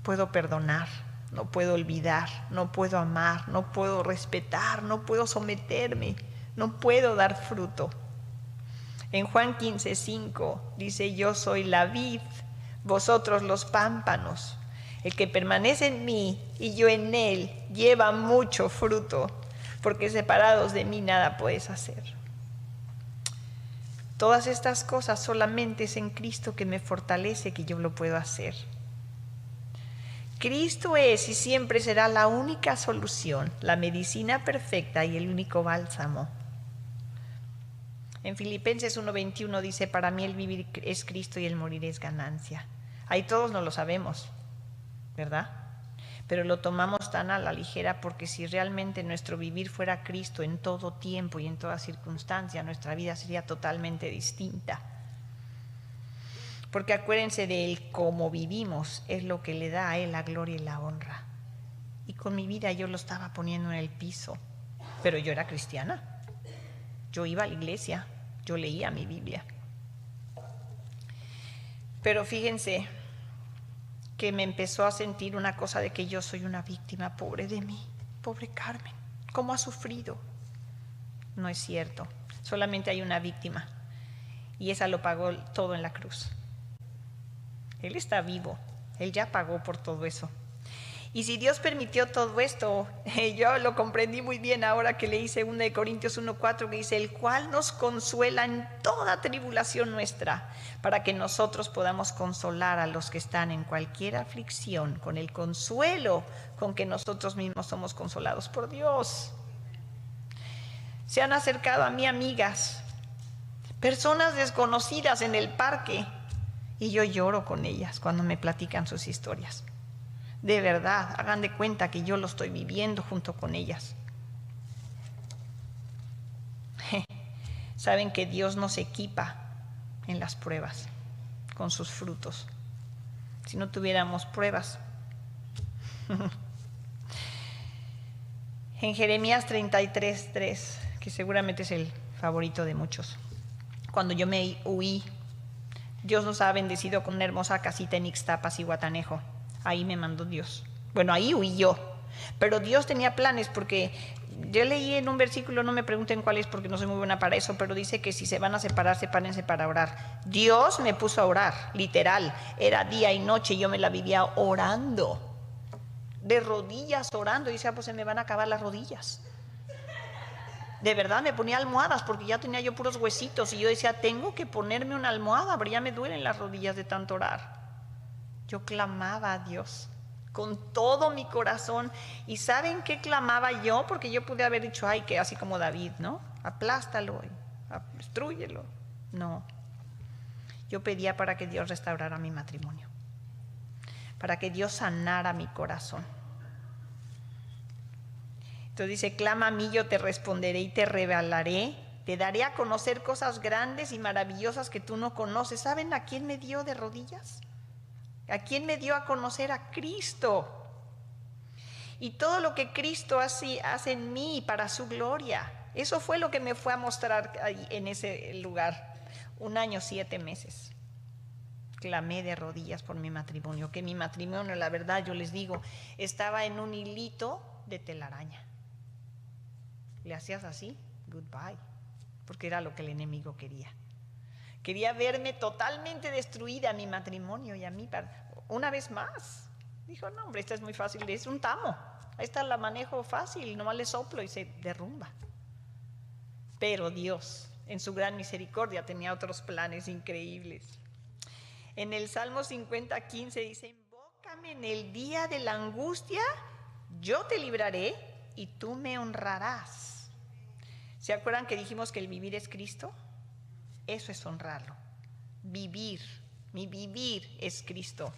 puedo perdonar, no puedo olvidar, no puedo amar, no puedo respetar, no puedo someterme, no puedo dar fruto. En Juan 15:5 dice: yo soy la vid, vosotros los pámpanos. El que permanece en mí y yo en él lleva mucho fruto, porque separados de mí nada puedes hacer. Todas estas cosas solamente es en Cristo que me fortalece, que yo lo puedo hacer. Cristo es y siempre será la única solución, la medicina perfecta y el único bálsamo. En Filipenses 1:21 dice: para mí el vivir es Cristo y el morir es ganancia. Ahí todos no lo sabemos, ¿verdad? Pero lo tomamos tan a la ligera, porque si realmente nuestro vivir fuera Cristo en todo tiempo y en toda circunstancia, nuestra vida sería totalmente distinta. Porque acuérdense de Él, cómo vivimos es lo que le da a Él la gloria y la honra. Y con mi vida yo lo estaba poniendo en el piso, pero yo era cristiana. Yo iba a la iglesia, yo leía mi Biblia. Pero fíjense que me empezó a sentir una cosa de que yo soy una víctima. Pobre de mí, pobre Carmen, ¿cómo ha sufrido? No es cierto, solamente hay una víctima. Y esa lo pagó todo en la cruz. Él está vivo, Él ya pagó por todo eso. Y si Dios permitió todo esto, yo lo comprendí muy bien ahora que le hice 1 de Corintios 1:4, que dice, el cual nos consuela en toda tribulación nuestra, para que nosotros podamos consolar a los que están en cualquier aflicción, con el consuelo con que nosotros mismos somos consolados por Dios. Se han acercado a mí amigas, personas desconocidas en el parque, y yo lloro con ellas cuando me platican sus historias. De verdad, hagan de cuenta que yo lo estoy viviendo junto con ellas. Saben que Dios nos equipa en las pruebas con sus frutos. Si no tuviéramos pruebas. En Jeremías 33:3, que seguramente es el favorito de muchos. Cuando yo me huí, Dios nos ha bendecido con una hermosa casita en Ixtapas y Guatanejo. Ahí me mandó Dios. Bueno, ahí huí yo. Pero Dios tenía planes, porque yo leí en un versículo, no me pregunten cuál es porque no soy muy buena para eso, pero dice que si se van a separar, sepárense para orar. Dios me puso a orar, literal. Era día y noche y yo me la vivía orando. De rodillas orando. Y decía, pues se me van a acabar las rodillas. De verdad me ponía almohadas porque ya tenía yo puros huesitos. Y yo decía, tengo que ponerme una almohada, pero ya me duelen las rodillas de tanto orar. Yo clamaba a Dios con todo mi corazón. ¿Y saben qué clamaba yo? Porque yo pude haber dicho, ay, que así como David, ¿no? Aplástalo, destrúyelo. No. Yo pedía para que Dios restaurara mi matrimonio, para que Dios sanara mi corazón. Entonces dice, clama a mí, yo te responderé y te revelaré. Te daré a conocer cosas grandes y maravillosas que tú no conoces. ¿Saben a quién me dio de rodillas? ¿A quién me dio a conocer? A Cristo. Y todo lo que Cristo hace en mí para su gloria. Eso fue lo que me fue a mostrar ahí en ese lugar. 1 año, 7 meses. Clamé de rodillas por mi matrimonio. Que mi matrimonio, la verdad, yo les digo, estaba en un hilito de telaraña. Le hacías así, goodbye. Porque era lo que el enemigo quería. Quería verme totalmente destruida, mi matrimonio y a mí. Una vez más. Dijo, no, hombre, esta es muy fácil, es un tamo. Esta la manejo fácil, nomás le soplo y se derrumba. Pero Dios, en su gran misericordia, tenía otros planes increíbles. En el Salmo 50:15 dice, invócame en el día de la angustia, yo te libraré y tú me honrarás. ¿Se acuerdan que dijimos que el vivir es Cristo? Eso es honrarlo. Vivir, mi vivir es Cristo.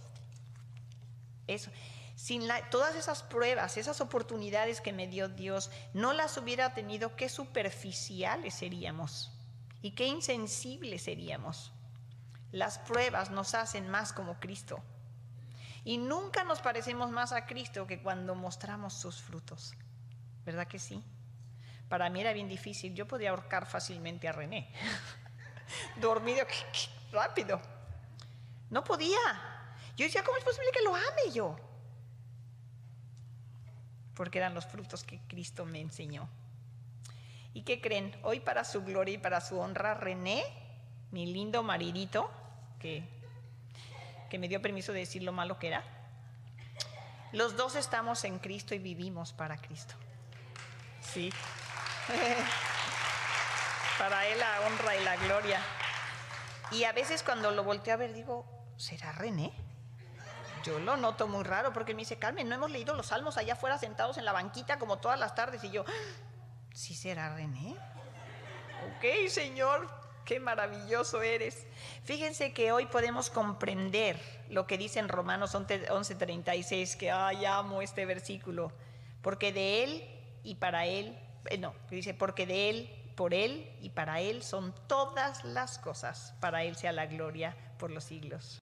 Eso. Sin todas esas pruebas, esas oportunidades que me dio Dios, no las hubiera tenido, qué superficiales seríamos y qué insensibles seríamos. Las pruebas nos hacen más como Cristo. Y nunca nos parecemos más a Cristo que cuando mostramos sus frutos. ¿Verdad que sí? Para mí era bien difícil. Yo podía ahorcar fácilmente a René. Dormido, rápido. No podía. Yo decía, ¿cómo es posible que lo ame yo? Porque eran los frutos que Cristo me enseñó. ¿Y qué creen? Hoy, para su gloria y para su honra, René, mi lindo maridito, que me dio permiso de decir lo malo que era, los dos estamos en Cristo y vivimos para Cristo. Sí. Para Él la honra y la gloria. Y a veces cuando lo volteo a ver digo, ¿será René? Yo lo noto muy raro porque me dice, Carmen, no hemos leído los salmos allá afuera sentados en la banquita como todas las tardes. Y yo, ¿sí será René? Ok, Señor, qué maravilloso eres. Fíjense que hoy podemos comprender lo que dice en Romanos 11:36, que amo este versículo. Porque de Él y para Él, dice, porque de Él, por Él y para Él son todas las cosas. Para Él sea la gloria por los siglos.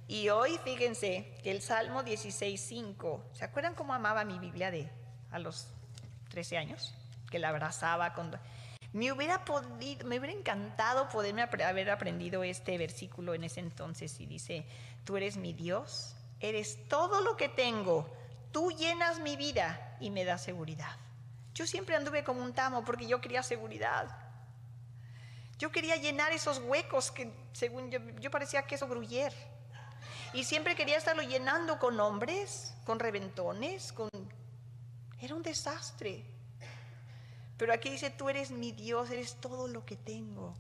Y hoy fíjense que el Salmo 16:5, ¿se acuerdan cómo amaba mi Biblia a los 13 años? Que la abrazaba me hubiera encantado poderme haber aprendido este versículo en ese entonces. Y dice, tú eres mi Dios, eres todo lo que tengo, tú llenas mi vida y me das seguridad. Yo siempre anduve como un tamo porque yo quería seguridad. Yo quería llenar esos huecos que según yo parecía queso gruyere. Y siempre quería estarlo llenando con hombres, con reventones, Era un desastre. Pero aquí dice, tú eres mi Dios, eres todo lo que tengo.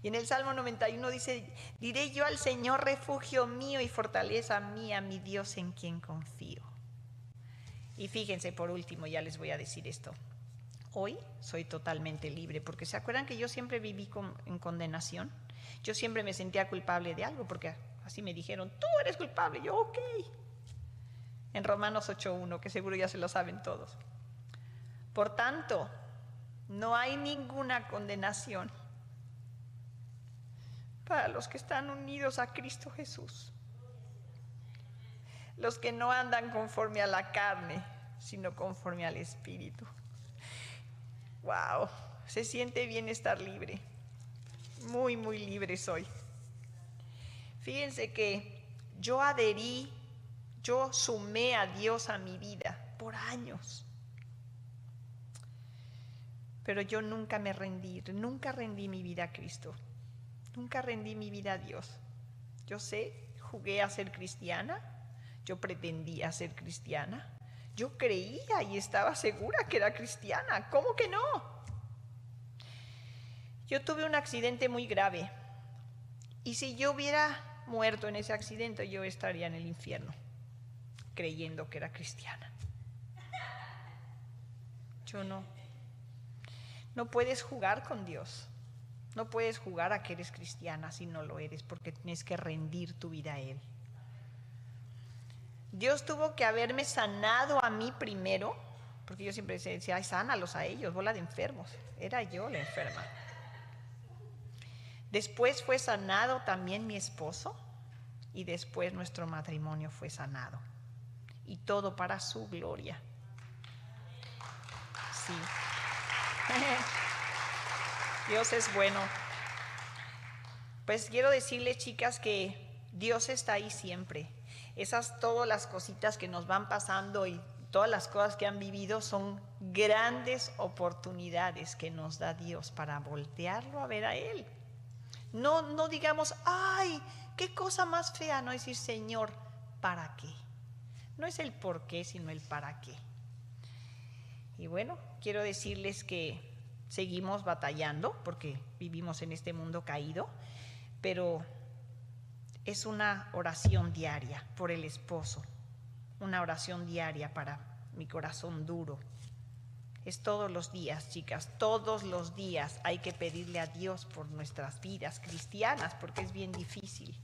Y en el Salmo 91 dice, diré yo al Señor, refugio mío y fortaleza mía, mi Dios en quien confío. Y fíjense, por último, ya les voy a decir esto. Hoy soy totalmente libre, porque ¿se acuerdan que yo siempre viví en condenación? Yo siempre me sentía culpable de algo, porque así me dijeron, tú eres culpable. Yo, ok. En Romanos 8:1, que seguro ya se lo saben todos. Por tanto, no hay ninguna condenación para los que están unidos a Cristo Jesús. Los que no andan conforme a la carne, sino conforme al Espíritu. Wow, se siente bien estar libre. Muy, muy libre soy. Fíjense que yo sumé a Dios a mi vida por años. Pero yo nunca me rendí, nunca rendí mi vida a Cristo. Nunca rendí mi vida a Dios. Yo jugué a ser cristiana, yo pretendía ser cristiana, yo creía y estaba segura que era cristiana. ¿Cómo que no? Yo tuve un accidente muy grave y si yo hubiera muerto en ese accidente, yo estaría en el infierno, creyendo que era cristiana. Yo no. No puedes jugar con Dios. No puedes jugar a que eres cristiana si no lo eres, porque tienes que rendir tu vida a Él. Dios tuvo que haberme sanado a mí primero, porque yo siempre decía, ay, sánalos a ellos, bola de enfermos. Era yo la enferma. Después fue sanado también mi esposo y después nuestro matrimonio fue sanado. Y todo para su gloria. Sí. Dios es bueno. Pues quiero decirles, chicas, que Dios está ahí siempre. Todas las cositas que nos van pasando y todas las cosas que han vivido son grandes oportunidades que nos da Dios para voltearlo a ver a Él. No digamos, ay, qué cosa más fea, no decir, Señor, ¿para qué? No es el por qué, sino el para qué. Y bueno, quiero decirles que seguimos batallando porque vivimos en este mundo caído, pero es una oración diaria por el esposo, una oración diaria para mi corazón duro. Es todos los días, chicas, todos los días hay que pedirle a Dios por nuestras vidas cristianas, porque es bien difícil.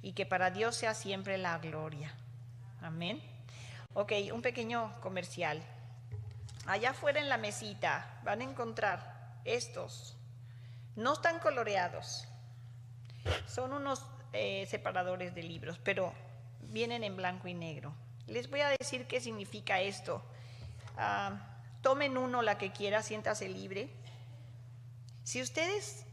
Y que para Dios sea siempre la gloria. Amén. Ok, un pequeño comercial. Allá afuera en la mesita van a encontrar estos. No están coloreados. Son unos separadores de libros, pero vienen en blanco y negro. Les voy a decir qué significa esto. Tomen uno, la que quiera, siéntase libre. Si ustedes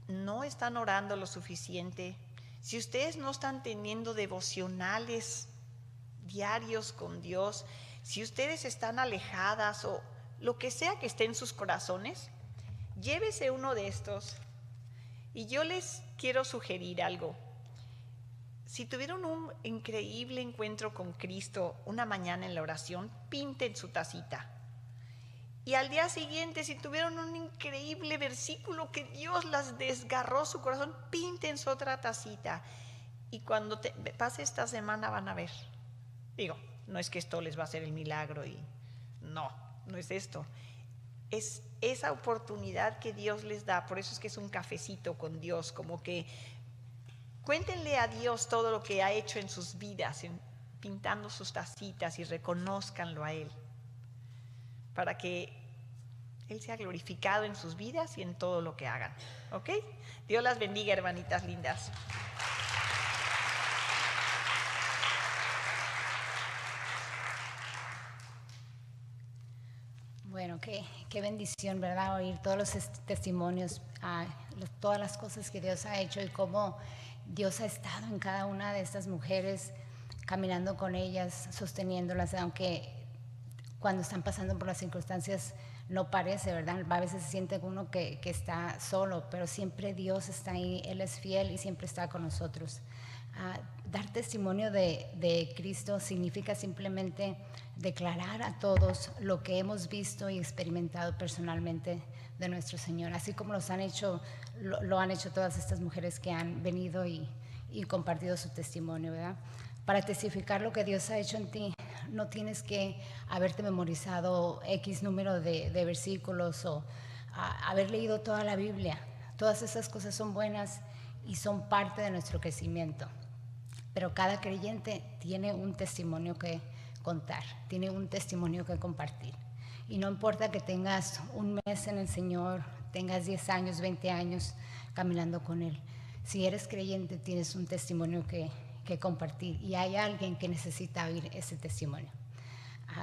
no están orando lo suficiente, si ustedes no están teniendo devocionales diarios con Dios, si ustedes están alejadas o lo que sea que esté en sus corazones, llévese uno de estos. Y yo les quiero sugerir algo. Si tuvieron un increíble encuentro con Cristo una mañana en la oración, pinten su tacita. Y al día siguiente, si tuvieron un increíble versículo que Dios las desgarró su corazón, pinten su otra tacita. Y cuando pase esta semana van a ver. Digo, no es que esto les va a hacer el milagro y no es esto. Es esa oportunidad que Dios les da, por eso es que es un cafecito con Dios, como que cuéntenle a Dios todo lo que ha hecho en sus vidas, pintando sus tacitas y reconózcanlo a Él, para que Él sea glorificado en sus vidas y en todo lo que hagan. ¿Ok? Dios las bendiga, hermanitas lindas. Bueno, qué bendición, ¿verdad? Oír todos los testimonios, todas las cosas que Dios ha hecho y cómo Dios ha estado en cada una de estas mujeres, caminando con ellas, sosteniéndolas, aunque cuando están pasando por las circunstancias no parece, ¿verdad? A veces se siente uno que está solo, pero siempre Dios está ahí, Él es fiel y siempre está con nosotros. Dar testimonio de Cristo significa simplemente declarar a todos lo que hemos visto y experimentado personalmente de nuestro Señor, así como lo han hecho todas estas mujeres que han venido y compartido su testimonio, ¿verdad? Para testificar lo que Dios ha hecho en ti, no tienes que haberte memorizado X número de versículos o haber leído toda la Biblia. Todas esas cosas son buenas y son parte de nuestro crecimiento. Pero cada creyente tiene un testimonio que contar, tiene un testimonio que compartir. Y no importa que tengas un mes en el Señor, tengas 10 años, 20 años caminando con Él. Si eres creyente, tienes un testimonio que compartir y hay alguien que necesita oír ese testimonio.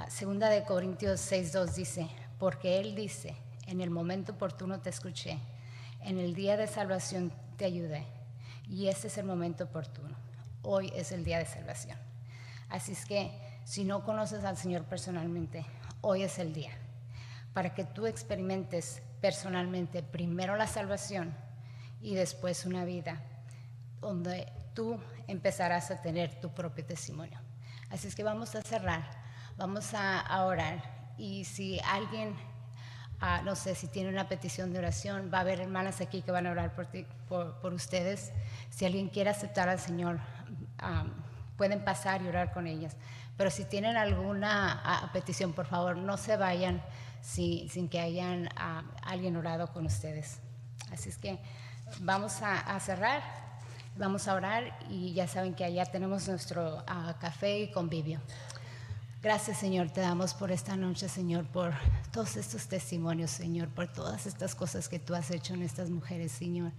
Segunda de Corintios 6:2 dice, porque Él dice, en el momento oportuno te escuché, en el día de salvación te ayudé, y este es el momento oportuno. Hoy es el día de salvación. Así es que si no conoces al Señor personalmente, hoy es el día para que tú experimentes personalmente primero la salvación y después una vida donde tú empezarás a tener tu propio testimonio. Así es que vamos a cerrar, vamos a orar, y si alguien, no sé, si tiene una petición de oración, va a haber hermanas aquí que van a orar por ustedes. Si alguien quiere aceptar al Señor, pueden pasar y orar con ellas. Pero si tienen alguna petición, por favor, no se vayan sin que hayan alguien orado con ustedes. Así es que vamos a cerrar, vamos a orar, y ya saben que allá tenemos nuestro café y convivio. Gracias, Señor, te damos por esta noche, Señor, por todos estos testimonios, Señor, por todas estas cosas que tú has hecho en estas mujeres, Señor.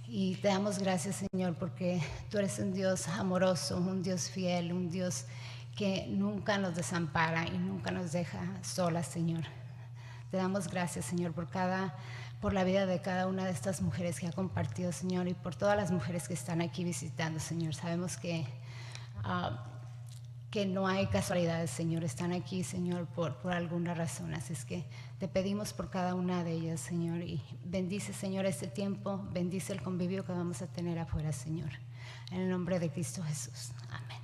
Y te damos gracias, Señor, porque tú eres un Dios amoroso, un Dios fiel, un Dios que nunca nos desampara y nunca nos deja solas, Señor. Te damos gracias, Señor, por la vida de cada una de estas mujeres que ha compartido, Señor, y por todas las mujeres que están aquí visitando, Señor. Sabemos que no hay casualidades, Señor. Están aquí, Señor, por alguna razón. Así es que te pedimos por cada una de ellas, Señor, y bendice, Señor, este tiempo, bendice el convivio que vamos a tener afuera, Señor. En el nombre de Cristo Jesús. Amén.